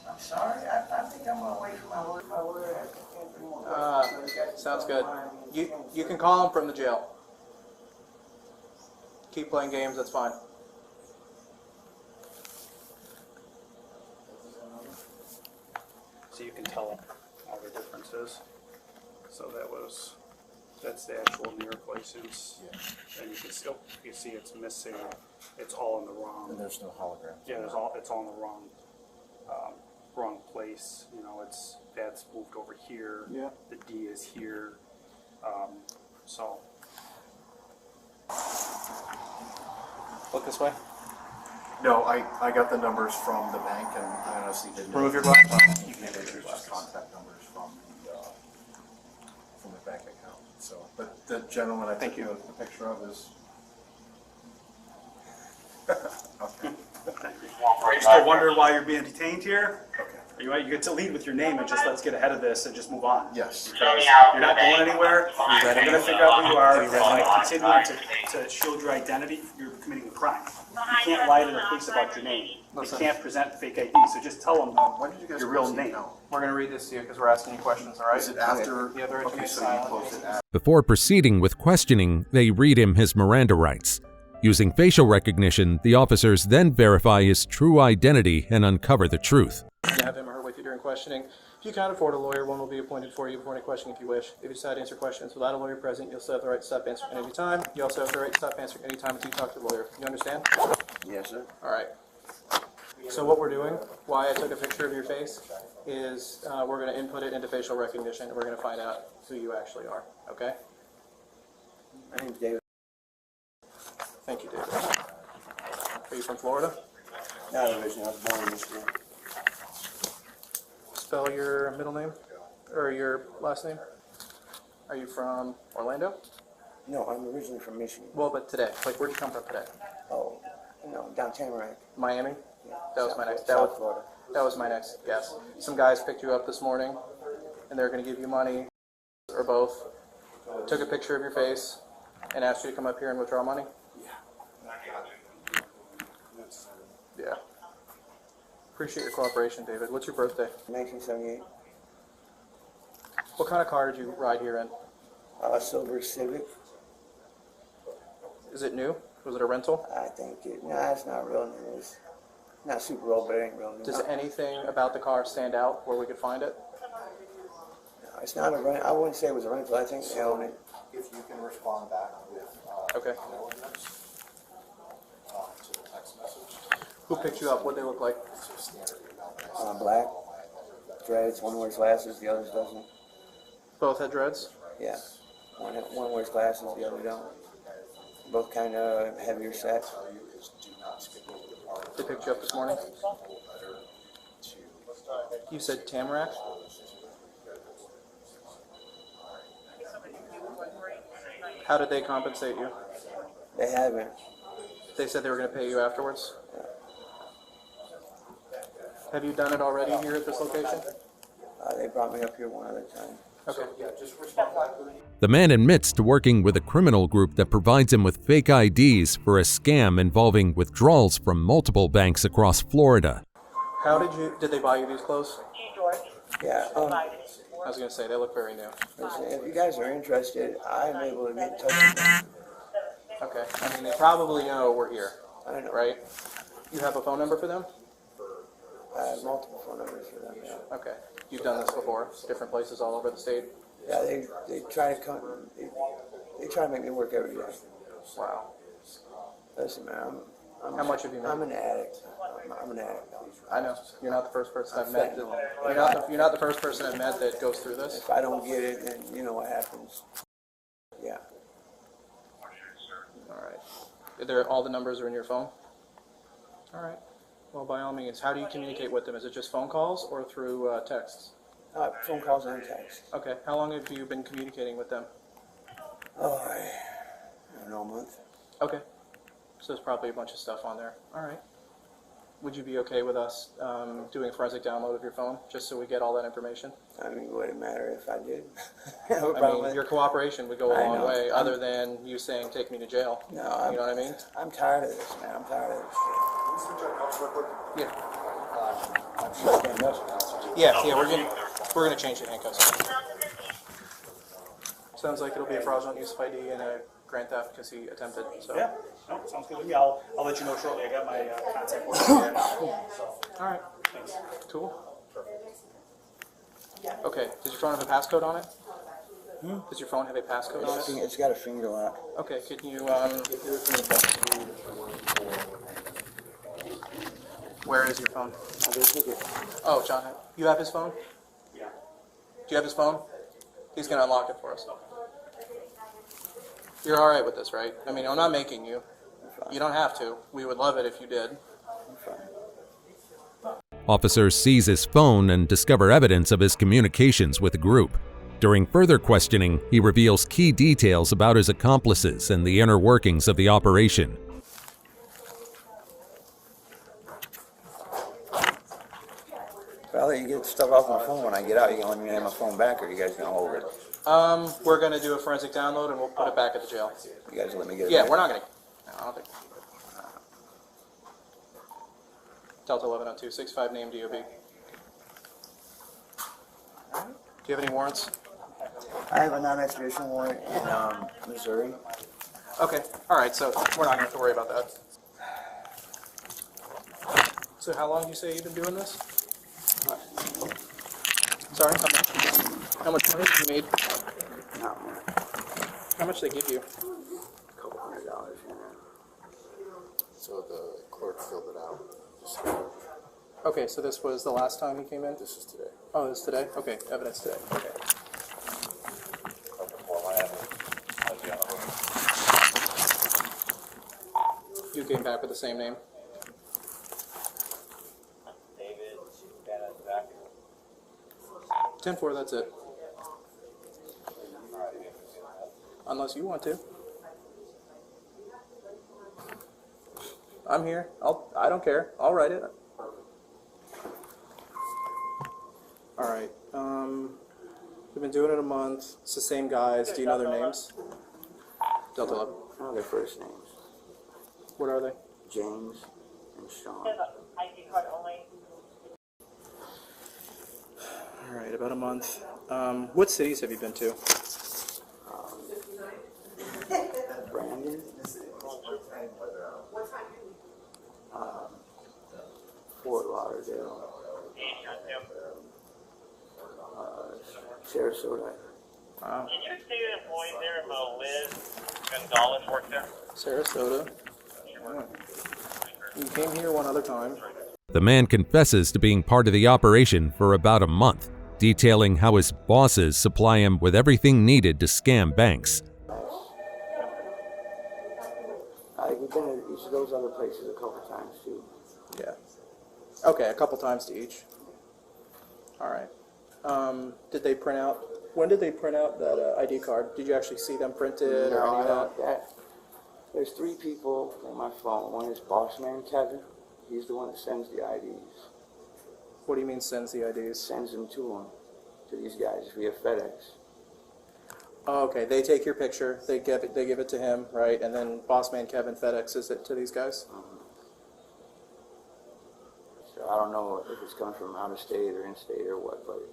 I'm sorry. I think I'm gonna wait for my lawyer. Sounds good. You can call him from the jail. Keep playing games, that's fine. So you can tell all the differences. So that's the actual New York license. Yeah. And you can see it's missing. It's all in the wrong. And there's no hologram. Yeah, it's all in the wrong place. You know, that's moved over here. Yeah. The D is here. So. Look this way. No, I got the numbers from the bank, and I honestly didn't. Remove your glasses. You can get just contact numbers from the bank account. So, but the gentleman I took the picture of is all wonder why you're being detained here? You might, you get to lead with your name and just let's get ahead of this and just move on. Yes. Because you're not going anywhere. They're going to figure out who you are. They're going to continue to shield your identity. You're committing a crime. You can't lie to the police about your name. You can't present fake ID. So just tell them your real name. We're going to read this to you because we're asking you questions, all right? Is it after? Yeah, they're Okay, so you close it after. Before proceeding with questioning, they read him his Miranda rights. Using facial recognition, the officers then verify his true identity and uncover the truth. You have him or her with you during questioning. If you can't afford a lawyer, one will be appointed for you before any questioning if you wish. If you decide to answer questions without a lawyer present, you'll still have the right to stop answering at any time. You also have the right to stop answering any time until you talk to the lawyer. You understand? Yes, sir. All right. So what we're doing, why I took a picture of your face, is we're going to input it into facial recognition, and we're going to find out who you actually are. Okay? My name's David. Thank you, David. Are you from Florida? Not originally. I was born in Michigan. Spell your middle name or your last name. Are you from Orlando? No, I'm originally from Michigan. Well, but today, like, where'd you come from today? Oh, no, down Tamarack. Miami? Yeah. That was my next. South Florida. That was my next guess. Some guys picked you up this morning, and they're going to give you money, or both. Took a picture of your face, and asked you to come up here and withdraw money. Yeah. Appreciate your cooperation, David. What's your birthday? 1978. What kind of car did you ride here in? Silver Civic. Is it new? Was it a rental? I think it. No, it's not real new. It's not super old, but it ain't real new. Does anything about the car stand out where we could find it? No, it's not a rent. I wouldn't say it was a rental. I think they own it. If you can respond back with Okay. to the text message. Who picked you up? What they look like? Black. Dreads. One wears glasses, the other doesn't. Both had dreads? Yeah. One wears glasses, the other don't. Both kind of heavier set. They picked you up this morning? You said Tamarack? How did they compensate you? They haven't. They said they were going to pay you afterwards? Have you done it already here at this location? They brought me up here one other time. Okay. The man admits to working with a criminal group that provides him with fake IDs for a scam involving withdrawals from multiple banks across Florida. How did they buy you these clothes? Yeah. I was going to say, they look very new. Listen, if you guys are interested, I'm able to get in touch with them. Okay. I mean, they probably know we're here, I know. right? You have a phone number for them? I have multiple phone numbers for them, yeah. Okay. You've done this before? Different places all over the state? Yeah, they try to come, they try to make me work every day. Wow. Listen, man, How much have you made? I'm an addict. I'm an addict. I know. You're not the first person I've met. You're not the first person I've met that goes through this. If I don't get it, then you know what happens. Yeah. All right. All the numbers are in your phone? All right. Well, by all means, how do you communicate with them? Is it just phone calls or through texts? Phone calls and text. Okay. How long have you been communicating with them? Oh, I don't know, a month. Okay. So there's probably a bunch of stuff on there. All right. Would you be okay with us doing a forensic download of your phone, just so we get all that information? I mean, would it matter if I did? I mean, your cooperation would go a I long know. way, other than you saying, take me to jail. No, you know what I mean? I'm tired of this, man. I'm tired of this shit. Yeah. Yeah, we're gonna change the handcuffs. Sounds like it'll be a fraudulent use of ID and a grand theft because he attempted. So. Yeah, no, sounds good to me. I'll let you know shortly. I got my contact working here now. So, all right. Thanks. Cool. Okay. Does your phone have a passcode on it? Does your phone have a passcode on it? It's got a finger lock. Okay. Can you Where is your phone? Oh, John, you have his phone? Yeah. Do you have his phone? He's going to unlock it for us. You're all right with this, right? I mean, I'm not making you. You don't have to. We would love it if you did. Officers seize his phone and discover evidence of his communications with the group. During further questioning, he reveals key details about his accomplices and the inner workings of the operation. I'll let you get stuff off my phone when I get out. You gonna let me have my phone back, or you guys gonna hold it? We're gonna do a forensic download and we'll put it back at the jail. You guys let me get it Yeah, back? we're not gonna. No, I don't think. Delta 1102, 65 name DOB. Do you have any warrants? I have a non-extradition warrant in Missouri. Okay, all right, so we're not gonna have to worry about that. So how long do you say you've been doing this? Sorry, how much money have you made? Not much. How much they give you? A couple $100. Yeah. So the clerk filled it out. Okay, so this was the last time he came in? This is today. Oh, this is today? Okay, evidence today. Okay. You came back with the same name? David, 10-4, that's it. Unless you want to. I'm here. I don't care. I'll write it. All right. We've been doing it a month. It's the same guys. Do you know their names? Delta 11. I know their first names. What are they? James and Sean. ID card only. All right, about a month. What cities have you been to? Brandon. Fort Lauderdale. Sarasota. Wow. Did you see the employee there, Liz Gonzalez worked there? Sarasota. You came here one other time. The man confesses to being part of the operation for about a month, detailing how his bosses supply him with everything needed to scam banks. We've been to each of those other places a couple times too. Yeah. Okay, a couple times to each. All right. Did they print out? When did they print out that ID card? Did you actually see them printed or any of that? There's 3 people on my phone. One is boss man Kevin. He's the one that sends the IDs. What do you mean sends the IDs? Sends them to him, to these guys via FedEx. Oh, okay, they take your picture, they give it to him, right? And then boss man Kevin FedExes it to these guys. So I don't know if it's coming from out of state or in state or what, but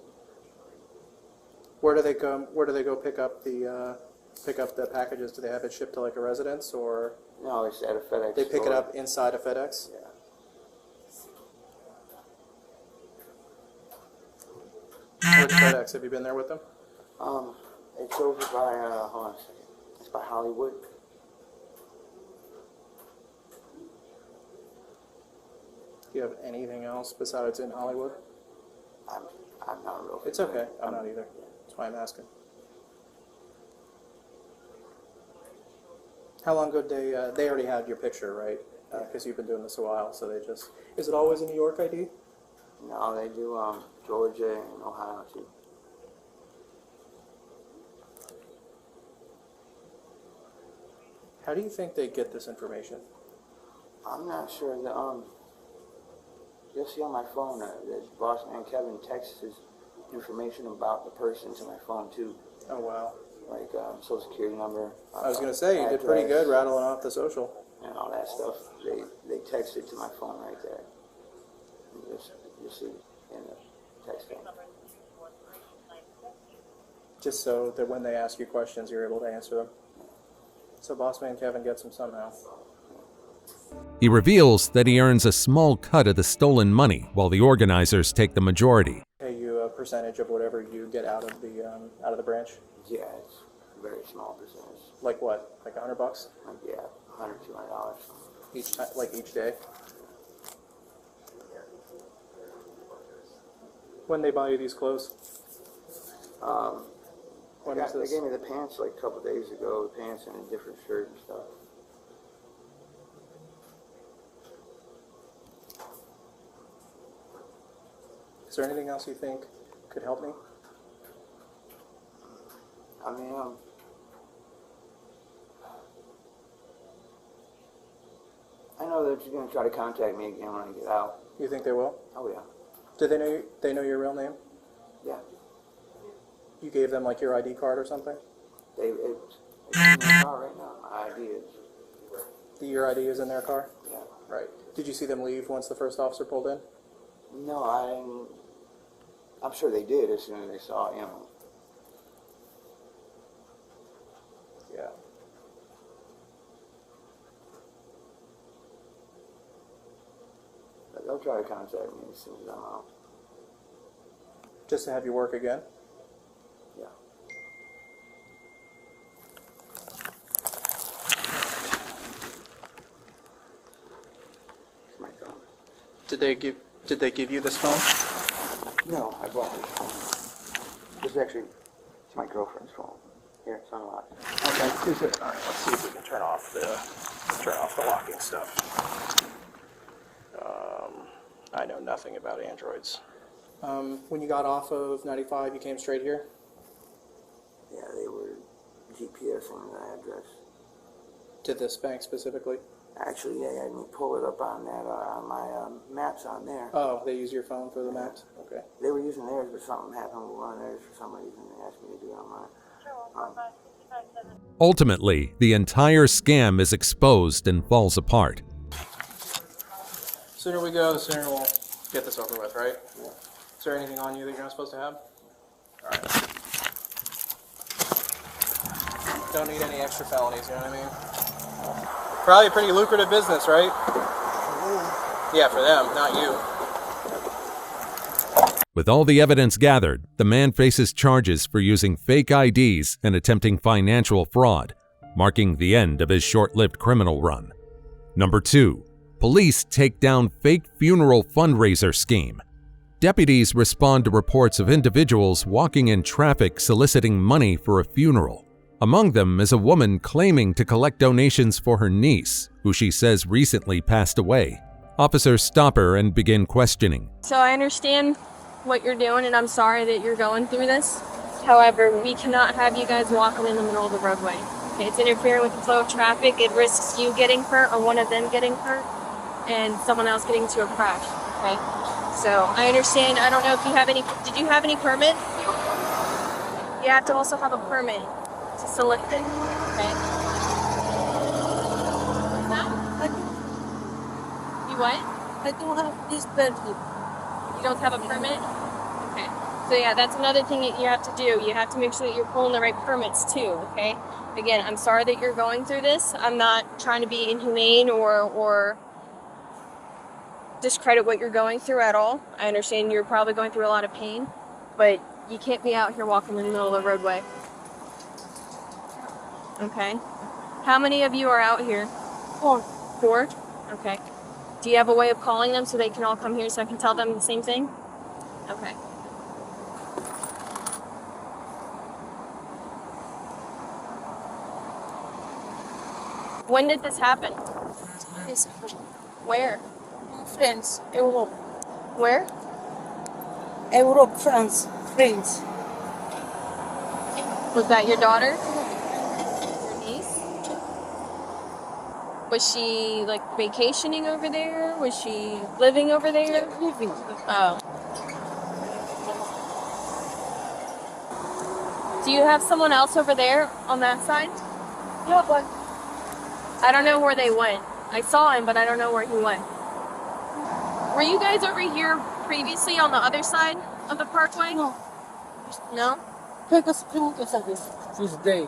Where do they go pick up the packages? Do they have it shipped to like a residence or? no, it's at a FedEx. They pick it store. up inside a FedEx. Yeah. Which FedEx? Have you been there with them? It's over by hold on a second. It's by Hollywood. Do you have anything else besides in Hollywood? I'm not real. It's okay. I'm not either. That's why I'm asking. How long ago did they already had your picture, right? Because you've been doing this a while, so they just... Is it always a New York ID? No, they do Georgia and Ohio too. How do you think they get this information? I'm not sure. You'll see on my phone that boss man Kevin texts his information about the person to my phone too. Oh wow! Like social security number. I was gonna say you did pretty good rattling off the social. And all that stuff. They text it to my phone right there. You'll see in the text thing. Just so that when they ask you questions, you're able to answer them. So boss man Kevin gets them somehow. He reveals that he earns a small cut of the stolen money while the organizers take the majority. Pay you a percentage of whatever you get out of the branch. Yeah, it's a very small percentage. Like what? Like $100? Like yeah, $100, $200 each time, like each day. When they buy you these clothes? When was They this? gave me the pants like a couple days ago. The pants and a different shirt and stuff. Is there anything else you think could help me? I mean, I know that you're going to try to contact me again when I get out. You think they will? Oh, yeah. Do they know your real name? Yeah. You gave them like your ID card or something? It's in my car right now. My ID is. Your ID is in their car? Yeah. Right. Did you see them leave once the first officer pulled in? No, I'm sure they did as soon as they saw him. Yeah. But they'll try to contact me as soon as I'm out. Just to have you work again? Yeah. It's my phone. Did they give you this phone? No, I bought this phone. This is actually, it's my girlfriend's phone. Here, it's unlocked. Okay. All right. Let's see if we can turn off the locking stuff. I know nothing about Androids. When you got off of 95, you came straight here? Yeah, they were GPSing the address. To this bank specifically? Actually, they had me pull it up on that on my maps on there. Oh, they use your phone for the maps? Okay. They were using theirs, but something happened with one of theirs for some reason. They asked me to do it on mine. Ultimately, the entire scam is exposed and falls apart. Sooner we go, the sooner we'll get this over with, right? Yeah. Is there anything on you that you're not supposed to have? All right. Don't need any extra felonies, you know what I mean? Probably a pretty lucrative business, right? Yeah, for them, not you. With all the evidence gathered, the man faces charges for using fake IDs and attempting financial fraud, marking the end of his short-lived criminal run. Number 2. Police take down fake funeral fundraiser scheme. Deputies respond to reports of individuals walking in traffic soliciting money for a funeral. Among them is a woman claiming to collect donations for her niece, who she says recently passed away. Officers stop her and begin questioning. So I understand what you're doing, and I'm sorry that you're going through this. However, we cannot have you guys walking in the middle of the roadway. Okay, it's interfering with the flow of traffic. It risks you getting hurt or one of them getting hurt and someone else getting into a crash. Okay, so I understand. I don't know if you have any. Did you have any permit? You have to also have a permit to solicit. Okay. You what? I don't have this permit. You don't have a permit? Okay. So yeah, that's another thing that you have to do. You have to make sure that you're pulling the right permits too, okay? Again, I'm sorry that you're going through this. I'm not trying to be inhumane or discredit what you're going through at all. I understand you're probably going through a lot of pain, but you can't be out here walking in the middle of the roadway. Okay. How many of you are out here? 4. 4? Okay. Do you have a way of calling them so they can all come here so I can tell them the same thing? Okay. When did this happen? Where? France, Europe. Where? Europe, France, France. Was that your daughter? Your niece? Was she like vacationing over there? Was she living over there? Living. Oh. Do you have someone else over there on that side? Yeah, but I don't know where they went. I saw him, but I don't know where he went. Were you guys over here previously on the other side of the parkway? No. No? This day.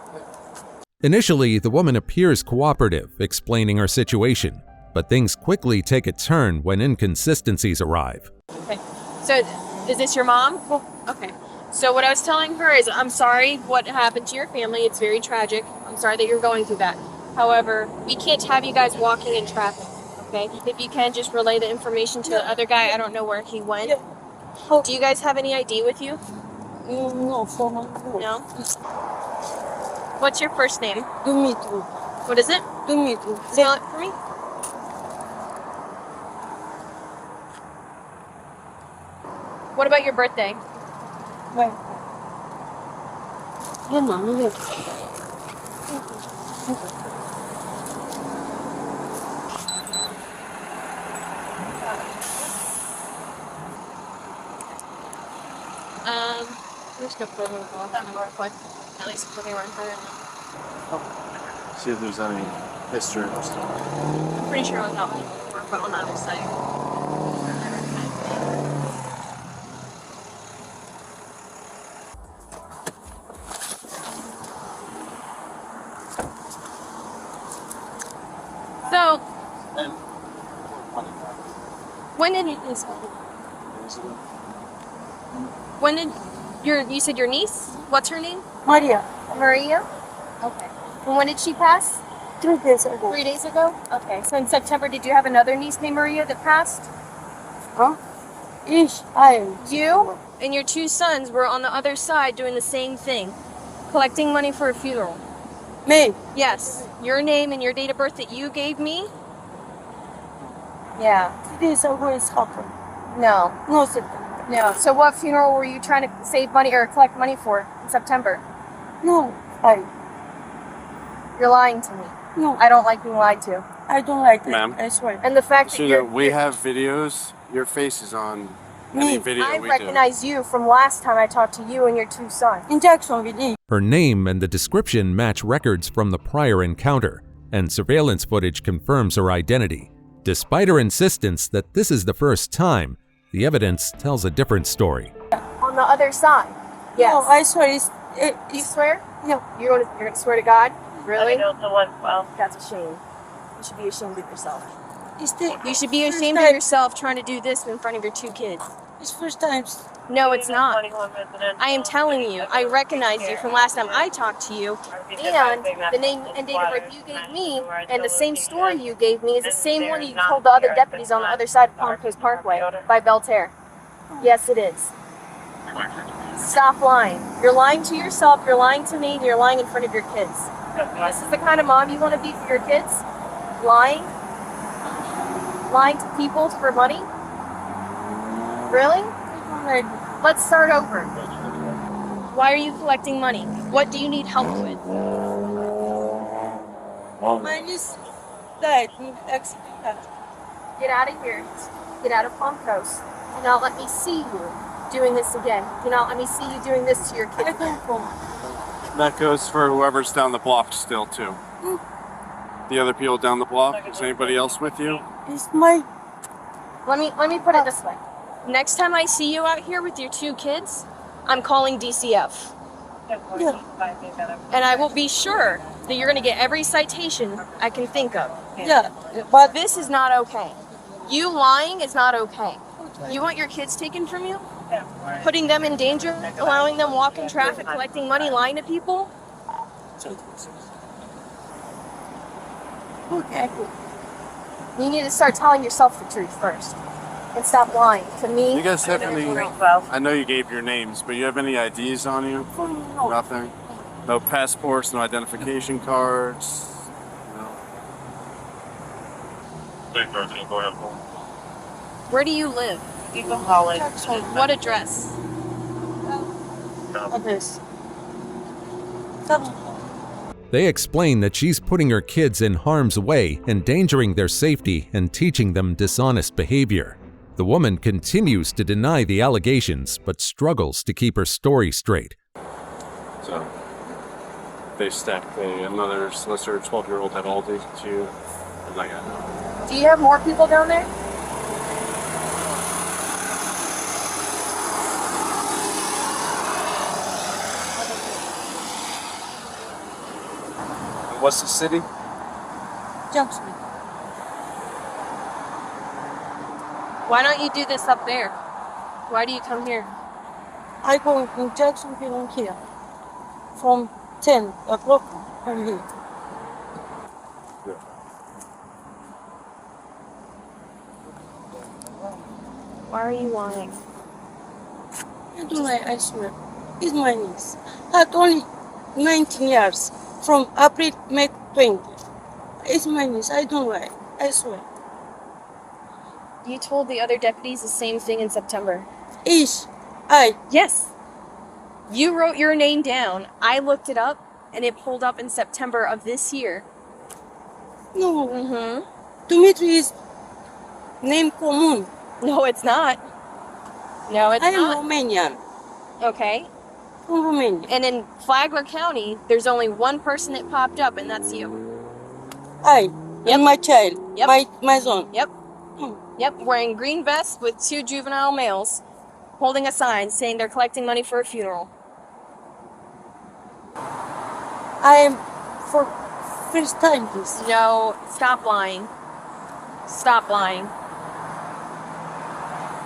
Initially, the woman appears cooperative, explaining her situation, but things quickly take a turn when inconsistencies arrive. Okay. So, is this your mom? Okay. So what I was telling her is, I'm sorry what happened to your family. It's very tragic. I'm sorry that you're going through that. However, we can't have you guys walking in traffic, okay? If you can, just relay the information to the other guy. I don't know where he went. Do you guys have any ID with you? No, No? What's your first name? Dumitru. What is it? Dumitru. Spell it for me. What about your birthday? Wait. Yeah, Mom, look. I'm just gonna put it in the box real quick. At least put it around her. See if there's any history or stuff. I'm pretty sure I was out before, but on the other side. So, when did you said your niece? What's her name? Maria. Maria? Okay. And when did she pass? 3 days ago. 3 days ago? Okay. So in September, did you have another niece named Maria that passed? Huh? You and your 2 sons were on the other side doing the same thing, collecting money for a funeral. Me? Yes. Your name and your date of birth that you gave me? Yeah. 3 days ago it's happened. No. No, September. No. So what funeral were you trying to save money or collect money for in September? No, You're lying to me. No. I don't like being lied to. I don't like it. Ma'am. I swear. And the fact that So you're... we have videos. Your face is on any video I we recognize you from last time I talked to you and your 2 sons. In Jacksonville. Her name and the description match records from the prior encounter, and surveillance footage confirms her identity. Despite her insistence that this is the first time, the evidence tells a different story. On the other side? Yes. No, I swear it's... You swear? No. You're gonna swear to God? Really? Delta 112. That's a shame. You should be ashamed of yourself. You should be ashamed of yourself trying to do this in front of your 2 kids. It's first time. No, it's not. I am telling you, I recognize you from last time I talked to you, and the name and date of birth you gave me, and the same story you gave me is the same one you told the other deputies on the other side of Palm Coast Parkway by Belterre. Yes, it is. Stop lying. You're lying to yourself, you're lying to me, and you're lying in front of your kids. This is the kind of mom you want to be for your kids? Lying? Lying to people for money? Really? Let's start over. Why are you collecting money? What do you need help with? My niece died in accident. Get out of here. Get out of Palm Coast. Do not let me see you doing this again. Do not let me see you doing this to your kids. That goes for whoever's down the block still too. The other people down the block. Is anybody else with you? It's my... Let me put it this way. Next time I see you out here with your 2 kids, I'm calling DCF. Yeah. And I will be sure that you're going to get every citation I can think of. Yeah. But this is not okay. You lying is not okay. You want your kids taken from you? Putting them in danger? Allowing them walk in traffic, collecting money, lying to people? Okay. You need to start telling yourself the truth first. And stop lying to me. You guys have any? I know you gave your names, but you have any IDs on you? No. Nothing. No passports, no identification cards. No. Where do you live? What address? Address. They explain that she's putting her kids in harm's way, endangering their safety and teaching them dishonest behavior. The woman continues to deny the allegations, but struggles to keep her story straight. So they stacked another solicitor, 12-year-old at Aldi too. And I got Do you have more people down there? What's the city? Jacksonville. Why don't you do this up there? Why do you come here? I go in Jacksonville and here. From 10 o'clock from here. Why are you lying? I don't lie, I swear. It's my niece. At only 19 years. From April, May 20. It's my niece. I don't lie. I swear. You told the other deputies the same thing in September. Yes. You wrote your name down. I looked it up, and it pulled up in September of this year. No. Mm-hmm. Dimitri is name common. No, it's not. No, it's I am not. Romanian. Okay? From Romania. And in Flagler County, there's only one person that popped up, and that's you. And my child. Yep. My son. Yep. Yep, wearing green vests with 2 juvenile males holding a sign saying they're collecting money for a funeral. I am for first time this. No, stop lying. Stop lying.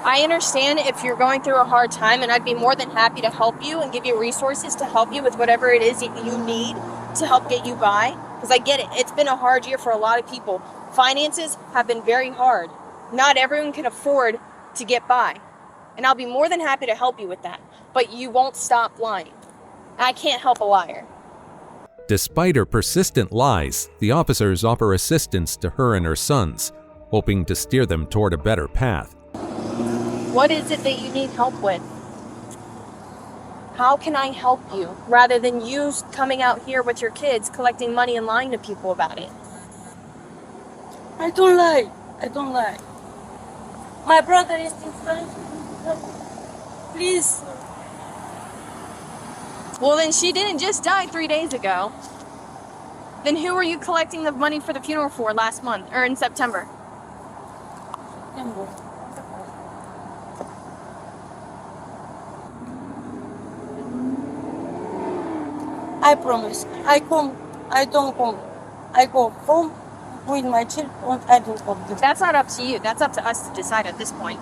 I understand if you're going through a hard time, and I'd be more than happy to help you and give you resources to help you with whatever it is that you need to help get you by. Because I get it. It's been a hard year for a lot of people. Finances have been very hard. Not everyone can afford to get by. And I'll be more than happy to help you with that. But you won't stop lying. I can't help a liar. Despite her persistent lies, the officers offer assistance to her and her sons, hoping to steer them toward a better path. What is it that you need help with? How can I help you? Rather than you coming out here with your kids, collecting money and lying to people about it. I don't lie. I don't lie. My brother is in front. Please. Well, then she didn't just die 3 days ago. Then who were you collecting the money for the funeral for last month, or in September? I promise. I come. I don't come. I go home with my children. I don't come. That's not up to you. That's up to us to decide at this point.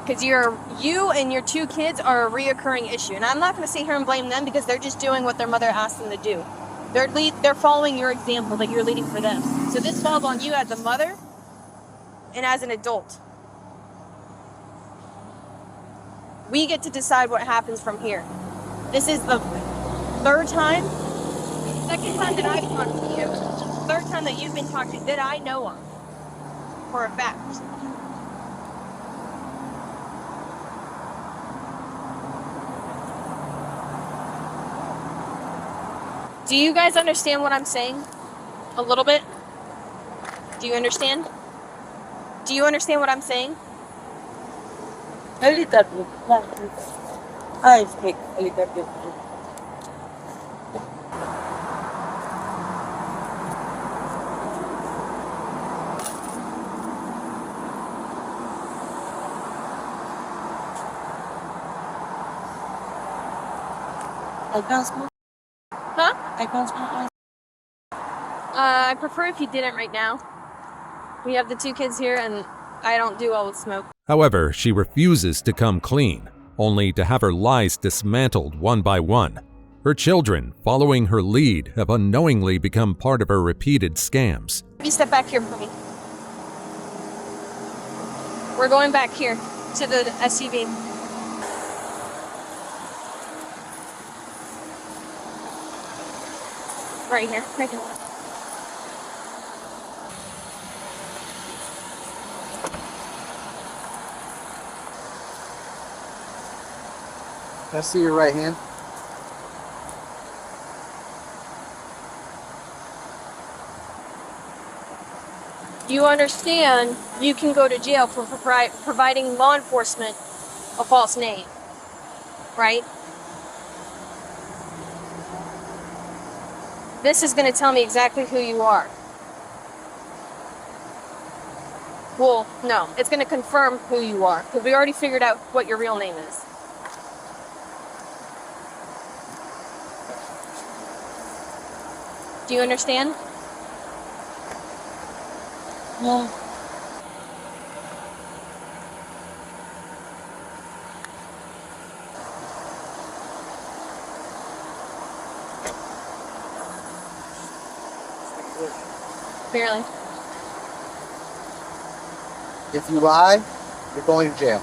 Because you and your 2 kids are a reoccurring issue. And I'm not going to sit here and blame them because they're just doing what their mother asked them to do. They're following your example that you're leading for them. So this falls on you as a mother and as an adult. We get to decide what happens from here. This is the 3rd time, 2nd time that I've talked to you, 3rd time that you've been talked to that I know of, for a fact. Do you guys understand what I'm saying? A little bit? Do you understand? Do you understand what I'm saying? A little bit. I speak a little bit. I can't smoke. Huh? I can't smoke. I prefer if you didn't right now. We have the 2 kids here, and I don't do well with smoke. However, she refuses to come clean, only to have her lies dismantled one by one. Her children, following her lead, have unknowingly become part of her repeated scams. You step back here for me. We're going back here to the SUV. Right here. Right here. Can I see your right hand? You understand you can go to jail for providing law enforcement a false name, right? This is going to tell me exactly who you are. Well, no, it's going to confirm who you are, because we already figured out what your real name is. Do you understand? No. Barely. If you lie, you're going to jail.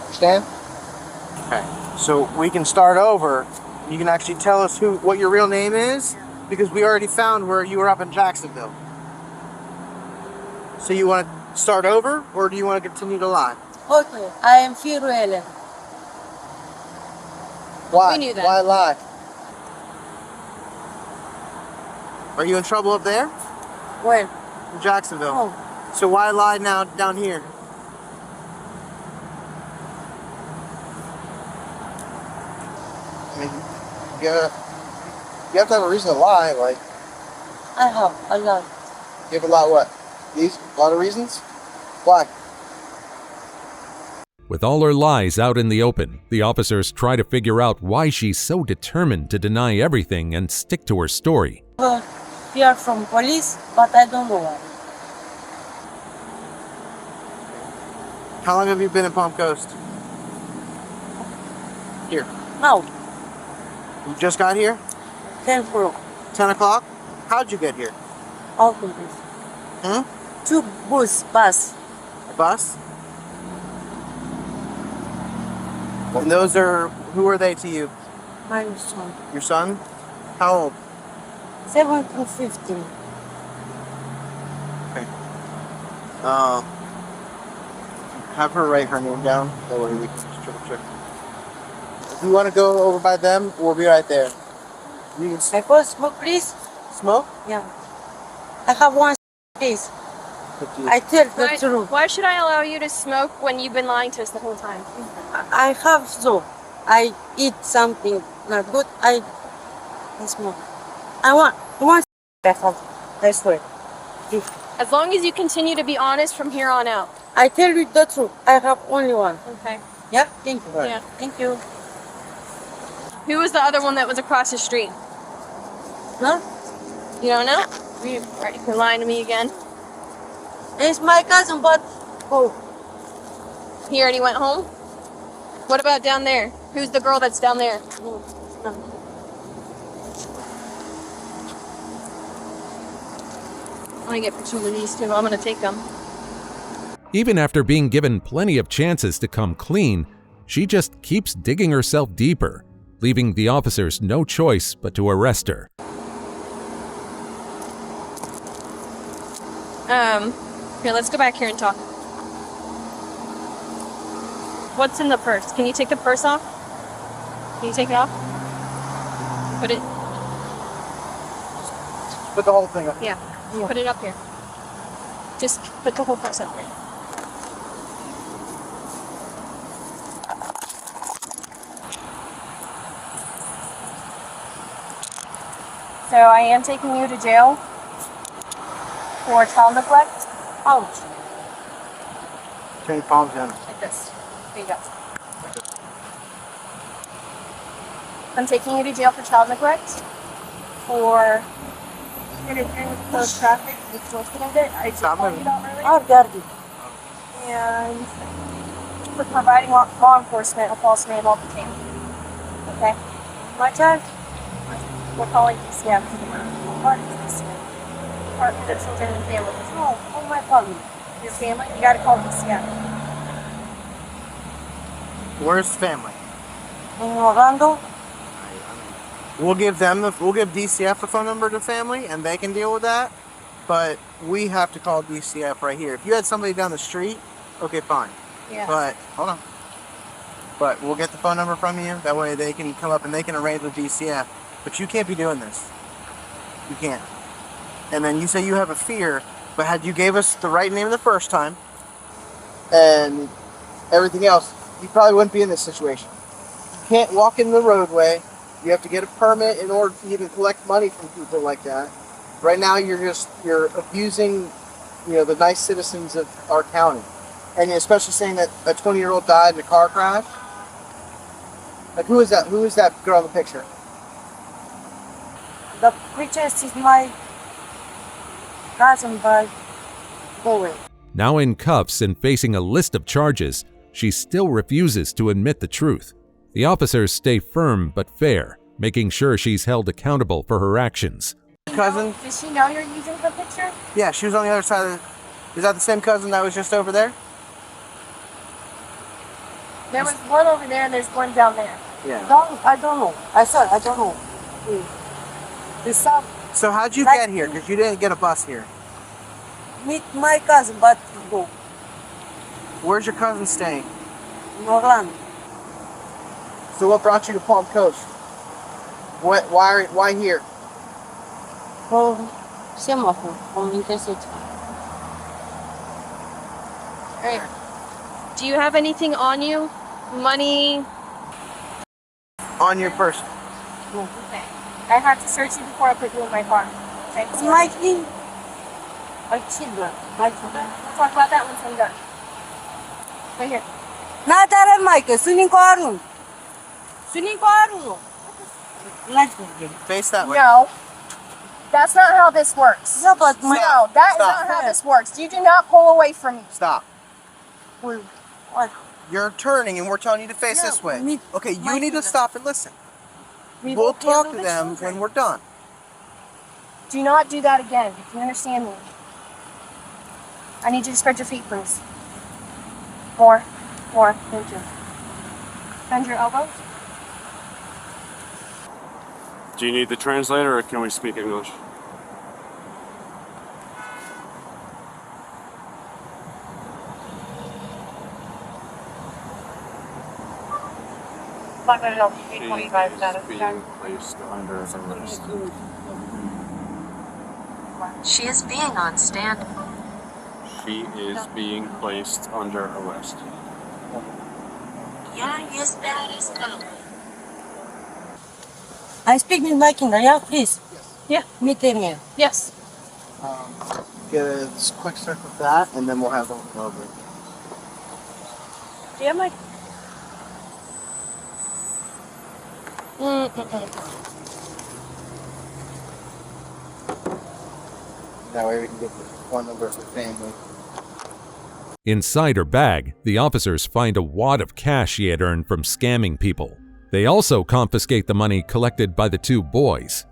Understand? Okay. So we can start over. You can actually tell us what your real name is, because we already found where you were up in Jacksonville. So you want to start over, or do you want to continue to lie? Okay, I am Firuela. Why? We knew that. Why lie? Are you in trouble up there? Where? In Jacksonville. Oh. So why lie now down here? I mean, you have to have a reason to lie. Like, I have a lot. you have a lot of what? A lot of reasons? Why? With all her lies out in the open, the officers try to figure out why she's so determined to deny everything and stick to her story. Fear from police, but I don't know why. How long have you been in Palm Coast? Here. Now, You just got here? 10 for 10 o'clock? How'd you get here? autobus. Two bus. A bus? And those are, who are they to you? My son. Your son? How old? 17, 15. Okay. Have her write her name down. That way we can just triple check. If you want to go over by them, we'll be right there. You can I go smoke, please. Smoke? Yeah. I have one, please. I tell the truth. Why should I allow you to smoke when you've been lying to us the whole time? I have so. I eat something not good. I smoke. I want I have. I swear. As long as you continue to be honest from here on out. I tell you the truth. I have only one. Okay. Yep. Thank you. Yeah. Thank you. Who was the other one that was across the street? Huh? You don't know? You're lying to me again. It's my cousin, but He already went home? What about down there? Who's the girl that's down there? I'm gonna get pictures of these two. I'm gonna take them. Even after being given plenty of chances to come clean, she just keeps digging herself deeper, leaving the officers no choice but to arrest her. Here, let's go back here and talk. What's in the purse? Can you take the purse off? Can you take it off? Put it. Put the whole thing up. Yeah. Put it up here. Just put the whole purse up here. So I am taking you to jail for child neglect. Ouch. Turn your palms down. Like this. There you go. I'm taking you to jail for child neglect, for interfering with closed traffic, extortion of it. I just called you that earlier. I've got it. And for providing law enforcement a false name all the time. Okay? My charge? We're calling DCF. Part of DCF. Department of Children and Families. Oh, my family. Your family? You gotta call DCF. Where's the family? In Orlando? We'll give DCF the phone number to the family and they can deal with that. But we have to call DCF right here. If you had somebody down the street, okay, fine. Yeah. But hold on. But we'll get the phone number from you. That way they can come up and they can arrange with DCF. But you can't be doing this. You can't. And then you say you have a fear, but had you gave us the right name the first time and everything else, you probably wouldn't be in this situation. You can't walk in the roadway. You have to get a permit in order to even collect money from people like that. Right now you're abusing, the nice citizens of our county. And especially saying that a 20-year-old died in a car crash. Like, who is that? Who is that girl in the picture? The picture is my cousin, but go away. Now in cuffs and facing a list of charges, she still refuses to admit the truth. The officers stay firm but fair, making sure she's held accountable for her actions. Cousin? Does she know you're using the picture? Yeah, she was on the other side of the... Is that the same cousin that was just over there? There was one over there and there's one down there. Yeah. I don't know. I don't know. So how'd you get here? Because you didn't get a bus here. Meet my cousin, but go. Where's your cousin staying? In Orlando. So what brought you to Palm Coast? Why here? For semaphore, for intersection. Alright. Do you have anything on you? Money? On your person. Okay. I have to search you before I put you in my car. Okay? Mikey. My children. My children. We'll talk about that once I'm done. Right here. 나다른 마이크 스님 거하루. 스님 거하루. Face that way. No. That's not how this works. Yeah, but No, that is not how this works. You do not pull away from me. Stop. What? You're turning and we're telling you to face No, this way. me- Okay, you my need to children. stop and listen. We We'll will talk handle to the them children. when we're done. Do not do that again. Do you understand me? I need you to spread your feet, please. More. More. Thank you. Bend your elbows. Do you need the translator or can we speak English? She is being placed under arrest. She is being on stand. She is being placed under arrest. Yeah, yes, that is coming. I speak with my Kindle, yeah, please. Yeah. Meet them here. Yes. Get a quick search of that and then we'll have them over. Do you have my... That way we can get the phone number of the family. Inside her bag, the officers find a wad of cash she had earned from scamming people. They also confiscate the money collected by the two boys.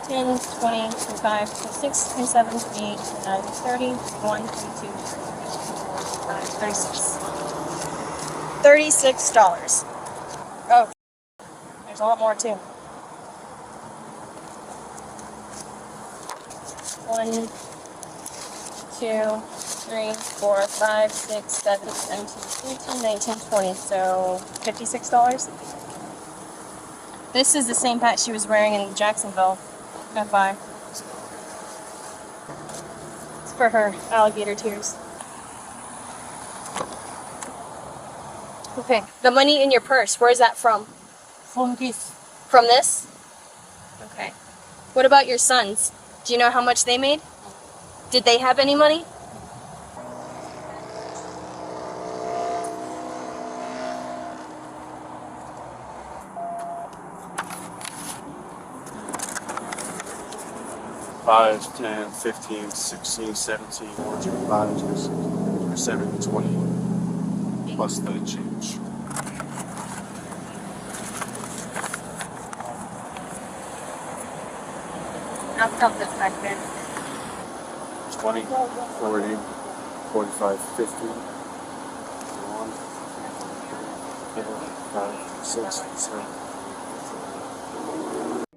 10, 20, 25, 26, 27, 28, 29, 30, 31, 32, 36. $36. Oh, there's a lot more too. 1, 2, 3, 4, 5, 6, 7, 17, 18, 19, 20. So $56. This is the same hat she was wearing in Jacksonville. FI. It's for her alligator tears. Okay. The money in your purse, where is that from? From this. From this? Okay. What about your sons? Do you know how much they made? Did they have any money? Five, 10, 15, 16, 17, 5, 7, 20, plus the change. I'll stop this back there. 20, 40, 45, 50, 1, 5, 6, 7.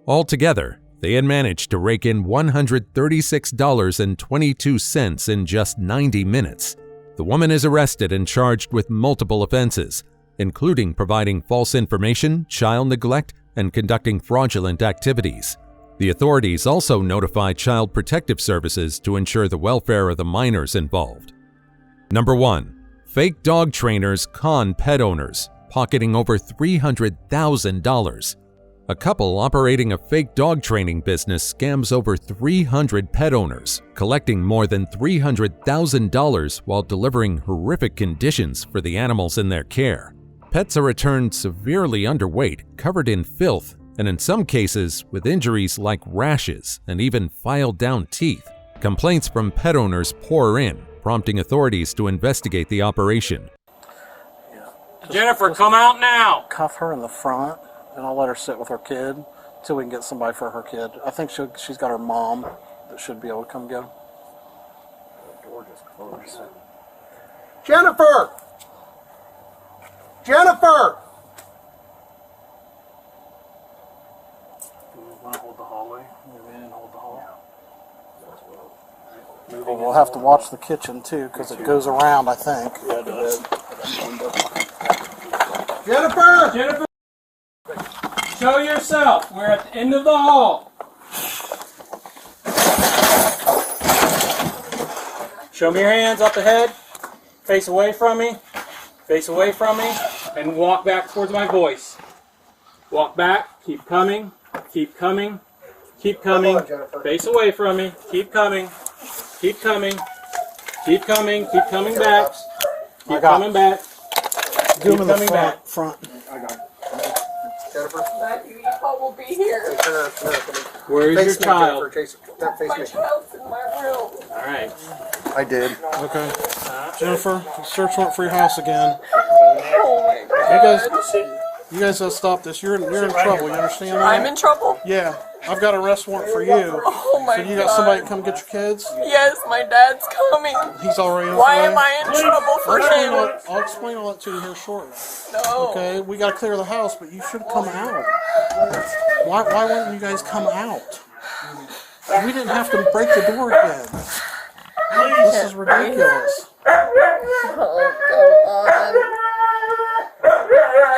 Altogether, they had managed to rake in $136.22 in just 90 minutes. The woman is arrested and charged with multiple offenses, including providing false information, child neglect, and conducting fraudulent activities. The authorities also notified Child Protective Services to ensure the welfare of the minors involved. Number 1. Fake dog trainers con pet owners, pocketing over $300,000. A couple operating a fake dog training business scams over 300 pet owners, collecting more than $300,000 while delivering horrific conditions for the animals in their care. Pets are returned severely underweight, covered in filth, and in some cases with injuries like rashes and even filed-down teeth. Complaints from pet owners pour in, prompting authorities to investigate the operation. Jennifer, come out now! Cuff her in the front, and I'll let her sit with her kid until we can get somebody for her kid. I think she's got her mom that should be able to come get her. The door just closed. Jennifer! Jennifer! You want to hold the hallway? Move in and hold the hall. Well, we'll have to watch the kitchen too, because it goes around, I think. Yeah, it does. Jennifer! Jennifer! Show yourself. We're at the end of the hall. Show me your hands up the head. Face away from me. Face away from me. And walk back towards my voice. Walk back. Keep coming. Keep coming. Keep coming. Face away from me. Keep coming. Keep coming. Keep coming. Keep coming back. Keep coming back. Do them Keep in the coming back. front. I got it. Jennifer? Matthew, Epo will be here. Where is your child? My child's in my room. All right. I did. Okay. Jennifer, search warrant for your house again. Oh my God. You guys gotta stop this. You're in trouble. You understand that? I'm in trouble? Yeah. I've got an arrest warrant for you. Oh my So you got somebody to come get your kids? Yes, my dad's coming. He's already on Why his way? am I in trouble for him? I'll explain all that to you here shortly. No. Okay, we gotta clear the house, but you should come out. Why wouldn't you guys come out? We didn't have to break the door again. This is ridiculous. Oh, go on.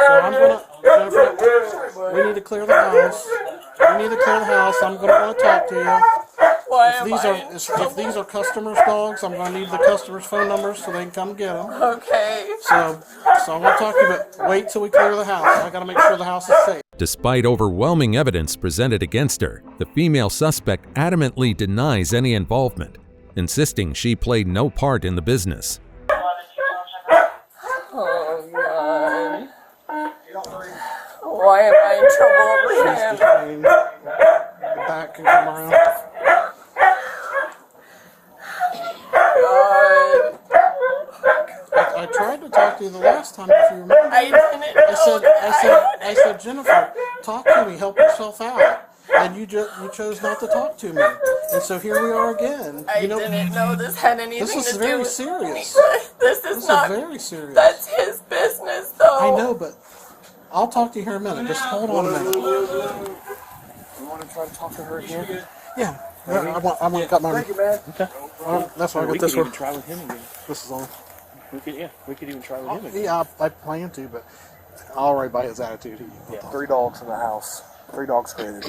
So I'm gonna, Jennifer, we need to clear the house. We need to clear the house. I'm gonna want to talk to you. If these are customers' dogs, I'm gonna need the customers' phone numbers so they can come get them. Okay. So I want to talk to you, but wait till we clear the house. I gotta make sure the house is safe. Despite overwhelming evidence presented against her, the female suspect adamantly denies any involvement, insisting she played no part in the business. Oh, God. Why am I in trouble over him? The back can come around. God. I tried to talk to you the last time, if you remember. I said, Jennifer, talk to me, help yourself out. And you chose not to talk to me. And so here we are again. I didn't know this had anything to do with This is very serious. This is not very serious. That's his business, though. I know, but I'll talk to you here in a minute. Just hold on a minute. You want to try to talk to her again? Yeah. I want to cut my... Thank you, man. Okay. That's why I We got this could one. even try with him again. This is on. We could even try with him again. Yeah, I plan to, but already by his attitude. Yeah. 3 dogs in the house. 3 dogs created.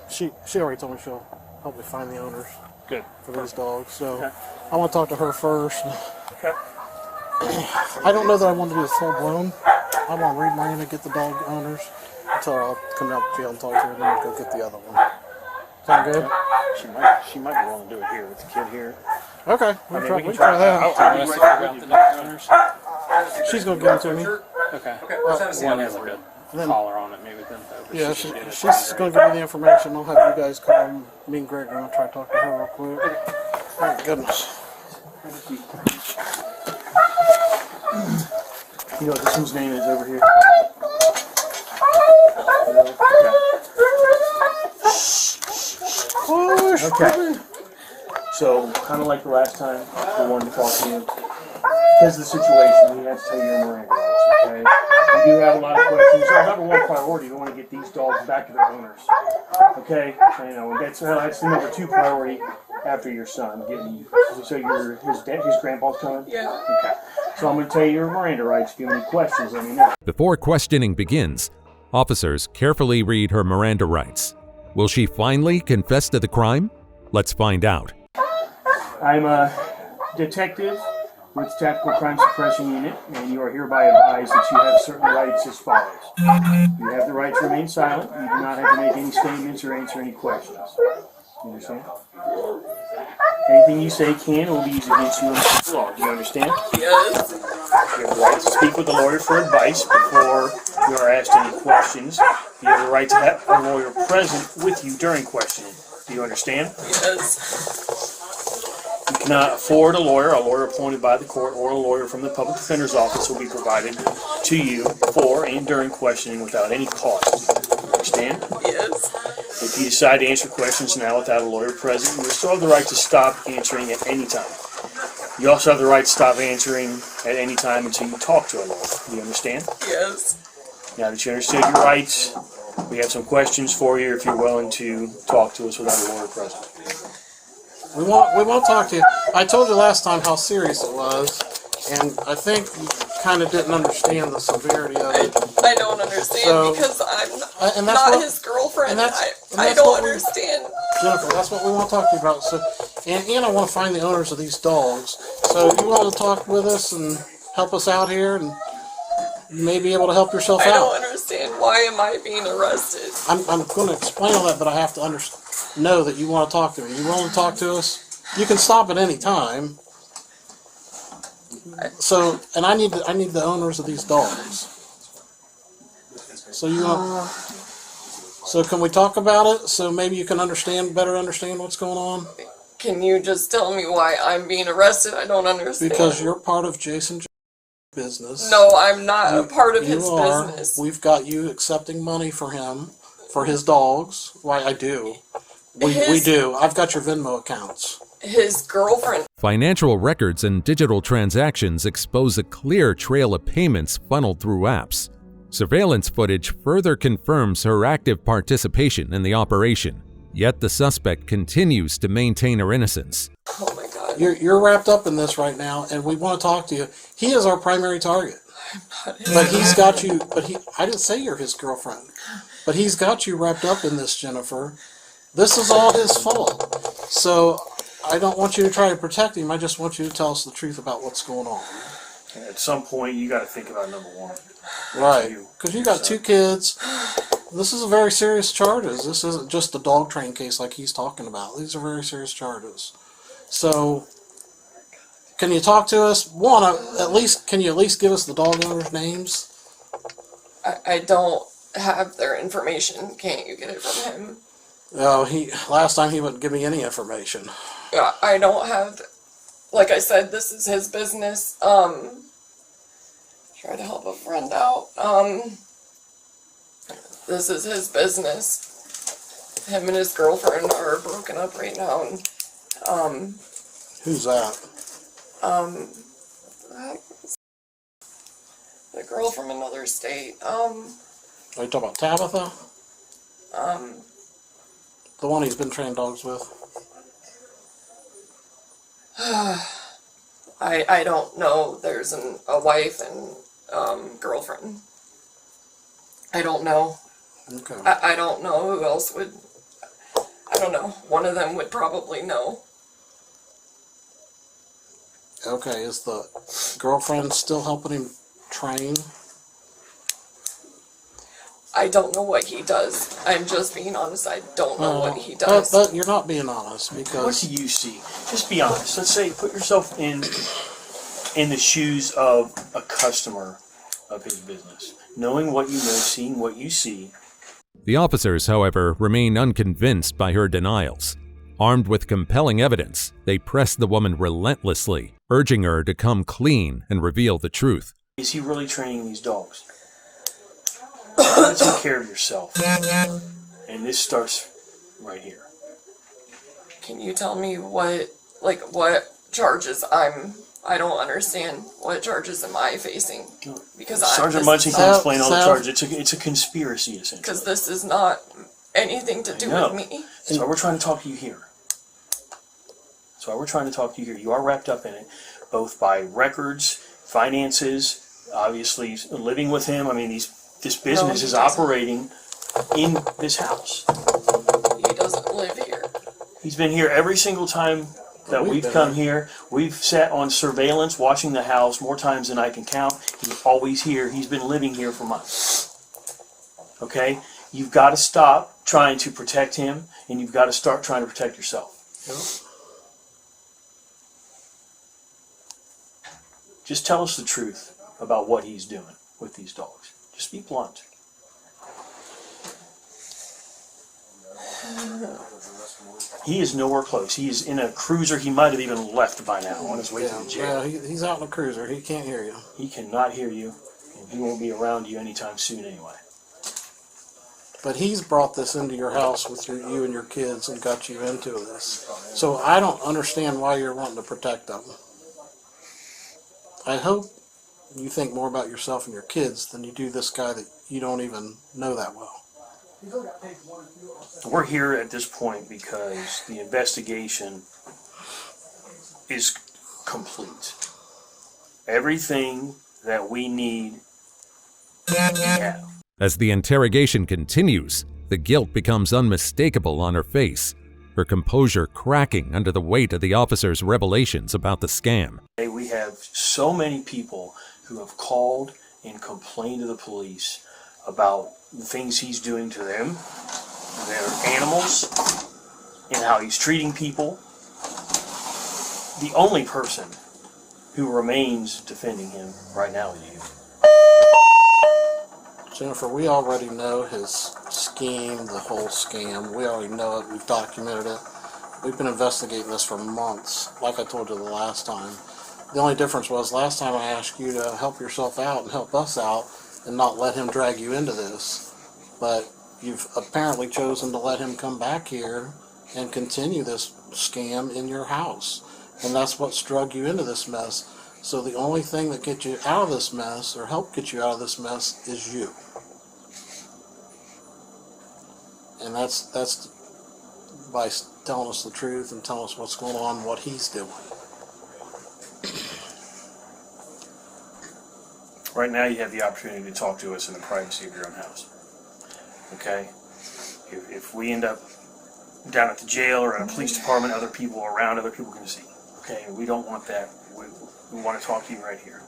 She already told me she'll help me find the owners. Good. For these dogs. So Okay. I want to talk to her first. Okay. I don't know that I want to do it full blown. I want to read my name and get the dog owners until I'll come down to jail and talk to her, and then go get the other one. Sound good? She might be willing to do it here with the kid here. Okay, we can try that. She's gonna give them to me. Okay. Well, One has like a collar on it, maybe then. Yeah, she's gonna give me the information. I'll have you guys call me and Greg, and I'll try to talk to her real quick. Thank goodness. You know what this one's name is over here? Okay. So, kind of like the last time, we wanted to talk to you. Because of the situation, we have to tell you your Miranda rights, okay? We do have a lot of questions. So, number one priority, we want to get these dogs back to their owners. Okay? You know, that's the number 2 priority after your son getting. So, his grandpa's coming? Yeah. Okay. So, I'm going to tell you your Miranda rights. If you have any questions, let me know. Before questioning begins, officers carefully read her Miranda rights. Will she finally confess to the crime? Let's find out. I'm a detective with Tactical Crime Suppression Unit, and you are hereby advised that you have certain rights as follows. You have the right to remain silent. You do not have to make any statements or answer any questions. You understand? Anything you say can or will be used against you under the law. Do you understand? Yes. You have the right to speak with a lawyer for advice before you are asked any questions. You have the right to have a lawyer present with you during questioning. Do you understand? Yes. You cannot afford a lawyer. A lawyer appointed by the court or a lawyer from the public defender's office will be provided to you for and during questioning without any cost. Understand? Yes. If you decide to answer questions now without a lawyer present, you still have the right to stop answering at any time. You also have the right to stop answering at any time until you talk to a lawyer. Do you understand? Yes. Now that you understood your rights, we have some questions for you if you're willing to talk to us without a lawyer present. We won't talk to you. I told you last time how serious it was, and I think you kind of didn't understand the severity of it. I don't understand because I'm not his girlfriend. I don't understand. Jennifer, that's what we want to talk to you about. So, and I want to find the owners of these dogs. So you want to talk with us and help us out here, and you may be able to help yourself out. I don't understand why Why am I being arrested? I'm going to explain all that, but I have to know that you want to talk to me. You willing to talk to us? You can stop at any time. So, and I need the owners of these dogs. So you want? So can we talk about it? So maybe you can better understand what's going on. Can you just tell me why I'm being arrested? I don't understand. Because you're part of Jason's business. No, I'm not a part of his business. We've got you accepting money for him, for his dogs. Why, I do. We do. I've got your Venmo accounts. His girlfriend. Financial records and digital transactions expose a clear trail of payments funneled through apps. Surveillance footage further confirms her active participation in the operation, yet the suspect continues to maintain her innocence. Oh my God. You're wrapped up in this right now, and we want to talk to you. He is our primary target. But he's got you, I didn't say you're his girlfriend, but he's got you wrapped up in this, Jennifer. This is all his fault. So I don't want you to try to protect him. I just want you to tell us the truth about what's going on. At some point, you got to think about number one. Right, because you got 2 kids. This is a very serious charges. This isn't just a dog train case like he's talking about. These are very serious charges. So, can you talk to us? Can you at least give us the dog owners' names? I don't have their information. Can't you get it from him? No, last time he wouldn't give me any information. I don't have, like I said, this is his business. Try to help a friend out. This is his business. Him and his girlfriend are broken up right now. And, who's that? The girl from another state. Are you talking about Tabitha? The one he's been trained dogs with? I don't know. There's a wife and girlfriend. I don't know. Okay. I don't know who else would. I don't know. One of them would probably know. Okay, is the girlfriend still helping him train? I don't know what he does. I'm just being honest. I don't know what he does. But you're not being honest because... What do you see? Just be honest. Let's say, put yourself in the shoes of a customer of his business. Knowing what you know, seeing what you see. The officers, however, remain unconvinced by her denials. Armed with compelling evidence, they press the woman relentlessly, urging her to come clean and reveal the truth. Is he really training these dogs? You gotta take care of yourself. And this starts right here. Can you tell me what charges I don't understand. What charges am I facing? Because Sergeant Munson can explain all the charges. It's a conspiracy, essentially. Because this is not anything to do with me. That's why we're trying to talk to you here. That's why we're trying to talk to you here. You are wrapped up in it, both by records, finances, obviously living with him. I mean, this business is operating in this house. He doesn't live here. He's been here every single time that we've come here. We've sat on surveillance watching the house more times than I can count. He's always here. He's been living here for months. Okay? You've got to stop trying to protect him, and you've got to start trying to protect yourself. Yep. Just tell us the truth about what he's doing with these dogs. Just be blunt. He is nowhere close. He is in a cruiser. He might have even left by now on his way to the jail. Yeah, he's out in a cruiser. He can't hear you. He cannot hear you, and he won't be around you anytime soon anyway. But he's brought this into your house with you and your kids and got you into this. So I don't understand why you're wanting to protect them. I hope you think more about yourself and your kids than you do this guy that you don't even know that well. We're here at this point because the investigation is complete. Everything that we need, we have. As the interrogation continues, the guilt becomes unmistakable on her face, her composure cracking under the weight of the officer's revelations about the scam. We have so many people who have called and complained to the police about the things he's doing to them, their animals, and how he's treating people. The only person who remains defending him right now is you. Jennifer, we already know his scheme, the whole scam. We already know it. We've documented it. We've been investigating this for months, like I told you the last time. The only difference was last time I asked you to help yourself out and help us out and not let him drag you into this. But you've apparently chosen to let him come back here and continue this scam in your house. And that's what's drug you into this mess. So the only thing that gets you out of this mess, or help get you out of this mess, is you. And that's by telling us the truth and telling us what's going on, what he's doing. Right now you have the opportunity to talk to us in the privacy of your own house. Okay? If we end up down at the jail or in a police department, other people around, other people can see. Okay? We don't want that. We want to talk to you right here.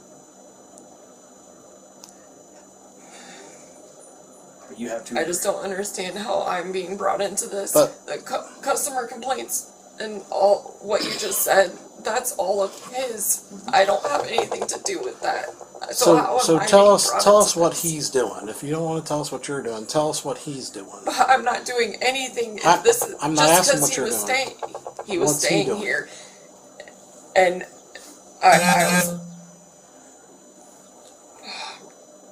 You have to. I just don't understand how I'm being brought into this. But The customer complaints and all what you just said, that's all of his. I don't have anything to do with that. So tell us what he's doing. If you don't want to tell us what you're doing, tell us what he's doing. I'm not doing anything. I'm not asking what you're doing. He was What's he staying doing? here, and I was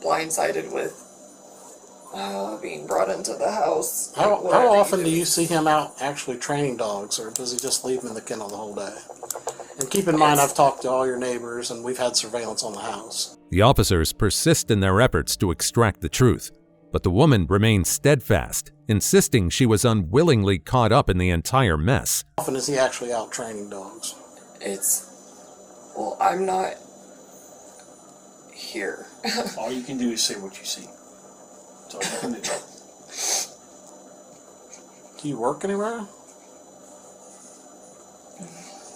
blindsided with being brought into the house. How Whatever you often do you see him out actually training dogs, or does he just leave them in the kennel the whole day? And keep in mind, I've talked to all your neighbors, and we've had surveillance on the house. The officers persist in their efforts to extract the truth, but the woman remains steadfast, insisting she was unwillingly caught up in the entire mess. How often is he actually out training dogs? Well, I'm not here. All you can do is say what you see. That's all you can do. Do you work anywhere?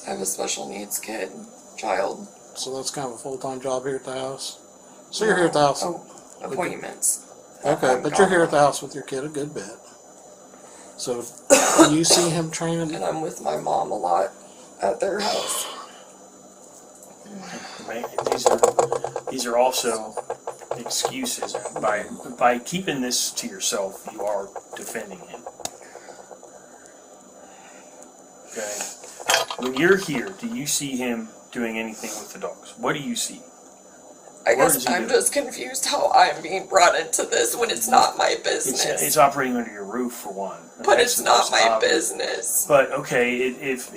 I have a special needs child. So that's kind of a full-time job here at the house? So you're here at the house? Appointments. Okay, but you're here at the house with your kid a good bit. So do you see him training? And I'm with my mom a lot at their house. These are also excuses. By keeping this to yourself, you are defending him. Okay. When you're here, do you see him doing anything with the dogs? What do you see? I guess I'm just confused how I'm being brought into this when it's not my business. It's operating under your roof for one. But it's not my business. But okay, let's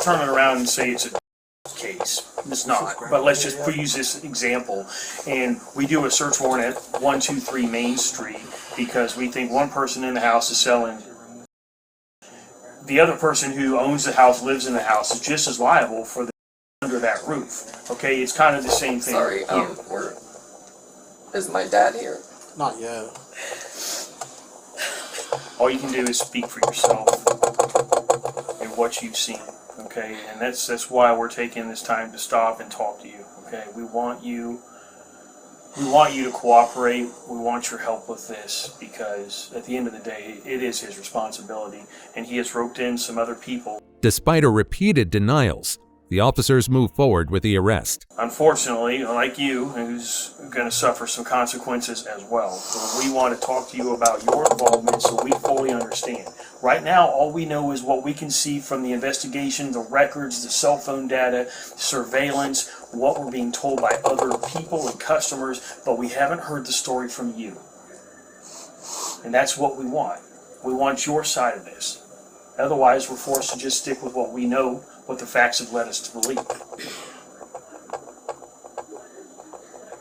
turn it around and say it's a case. It's not. But let's just use this example, and we do a search warrant at 123 Main Street because we think one person in the house is selling. The other person who owns the house, lives in the house, is just as liable for the under that roof. Okay, it's kind of the same thing. Sorry, is my dad here? Not yet. All you can do is speak for yourself and what you've seen. Okay, and that's why we're taking this time to stop and talk to you. Okay, we want you to cooperate. We want your help with this because at the end of the day, it is his responsibility, and he has roped in some other people. Despite her repeated denials, the officers move forward with the arrest. Unfortunately, like you, who's going to suffer some consequences as well. So we want to talk to you about your involvement so we fully understand. Right now, all we know is what we can see from the investigation, the records, the cell phone data, surveillance, what we're being told by other people and customers, but we haven't heard the story from you. And that's what we want. We want your side of this. Otherwise, we're forced to just stick with what we know, what the facts have led us to believe.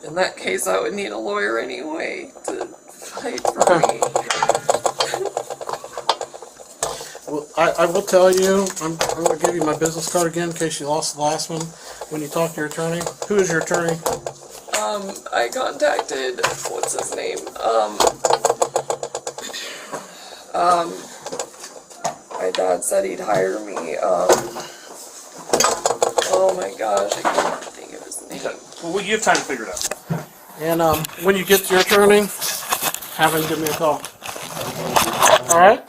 In that case, I would need a lawyer anyway to fight for me. Well, I will tell you, I'm going to give you my business card again in case you lost the last one. When you talk to your attorney, who is your attorney? I contacted, what's his name? My dad said he'd hire me. Oh my gosh, I can't think of his name. Well, you have time to figure it out. And when you get to your attorney, have him give me a call. All right?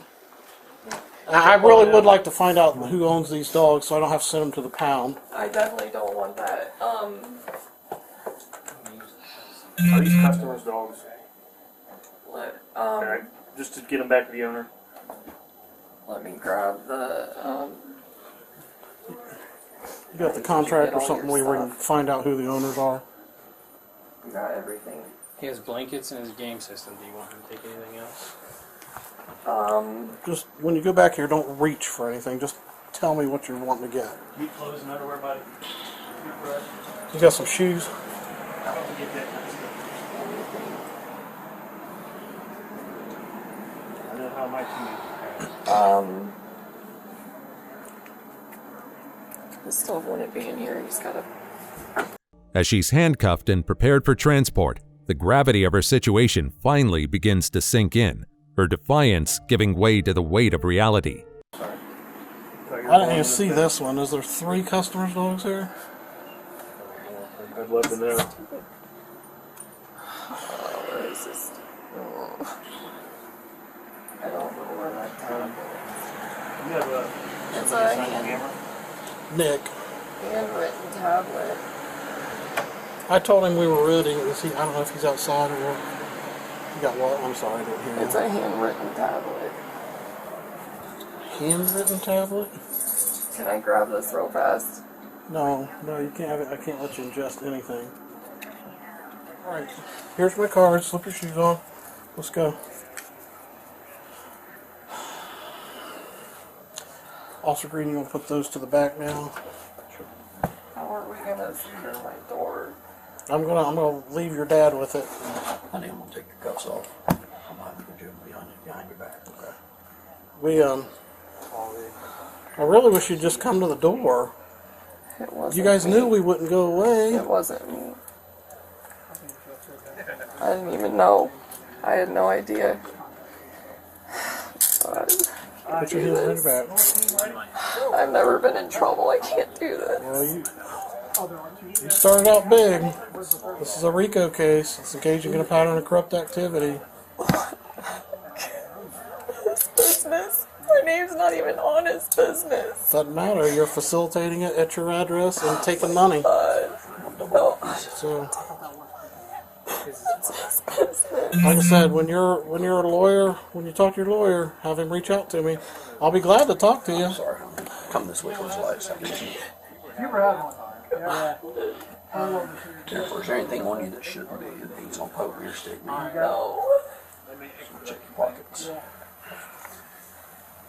I really would like to find out who owns these dogs so I don't have to send them to the pound. I definitely don't want that. Are these customers' dogs? Alright, just to get them back to the owner. Let me grab the, You got the contract or something where we can find out who the owners are? You got everything. He has blankets in his game system. Do you want him to take anything else? Just when you go back here, don't reach for anything. Just tell me what you're wanting to get. You clothes and underwear, buddy? You got some shoes? How about we get that kind of stuff? I know how much the stove wouldn't be in here. He's gotta. As she's handcuffed and prepared for transport, the gravity of her situation finally begins to sink in, her defiance giving way to the weight of reality. I didn't even see this one. Is there 3 customers' dogs here? I'd love to know. Where is this? Oh. I don't know where that tablet is. It's a Nick. handwritten tablet. I told him we were ready. Is he? I don't know if he's outside or what. You got what? I'm sorry, I didn't hear you. It's a handwritten tablet. Handwritten tablet? Can I grab this real fast? No, you can't have it. I can't let you ingest anything. All right, here's my card. Slip your shoes on. Let's go. Officer Green, you want to put those to the back now? How are we gonna secure my door? I'm gonna leave your dad with it. Honey, I'm gonna take your cuffs off. I'm behind the gym behind your back, okay? I really wish you'd just come to the door. It wasn't You guys me. knew we wouldn't go away. It wasn't me. I didn't even know. I had no idea. Put your hands on your back. I've never been in trouble. I can't do this. Well, you started out big. This is a RICO case. It's engaging in a pattern of corrupt activity. His business. My name's not even on his business. Doesn't matter. You're facilitating it at your address and taking money. No. So, like I said, when you're a lawyer, when you talk to your lawyer, have him reach out to me. I'll be glad to talk to you. I'm sorry. Come this way for his life. You were having one. If there's anything on you that shouldn't be, he's gonna poke your stick. No. Check your pockets.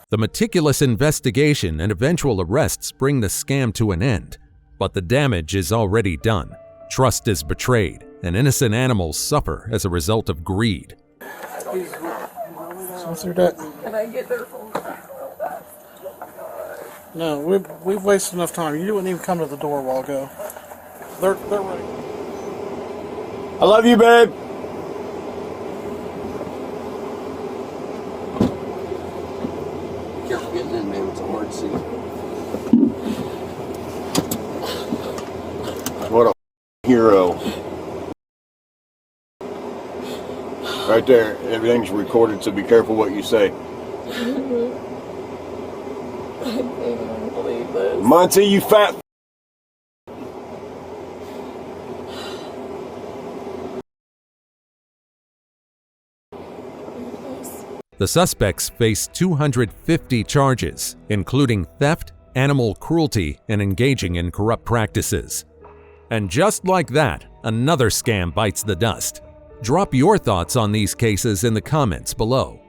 The meticulous investigation and eventual arrests bring the scam to an end, but the damage is already done. Trust is betrayed, and innocent animals suffer as a result of greed. Can I get their phone back real fast? No, we've wasted enough time. You wouldn't even come to the door a while ago. They're ready. I love you, babe. Careful getting in, man. It's a hard seat. What a hero. Right there. Everything's recorded, so be careful what you say. I can't even believe this. Monty, you fat. The suspects face 250 charges, including theft, animal cruelty, and engaging in corrupt practices. And just like that, another scam bites the dust. Drop your thoughts on these cases in the comments below.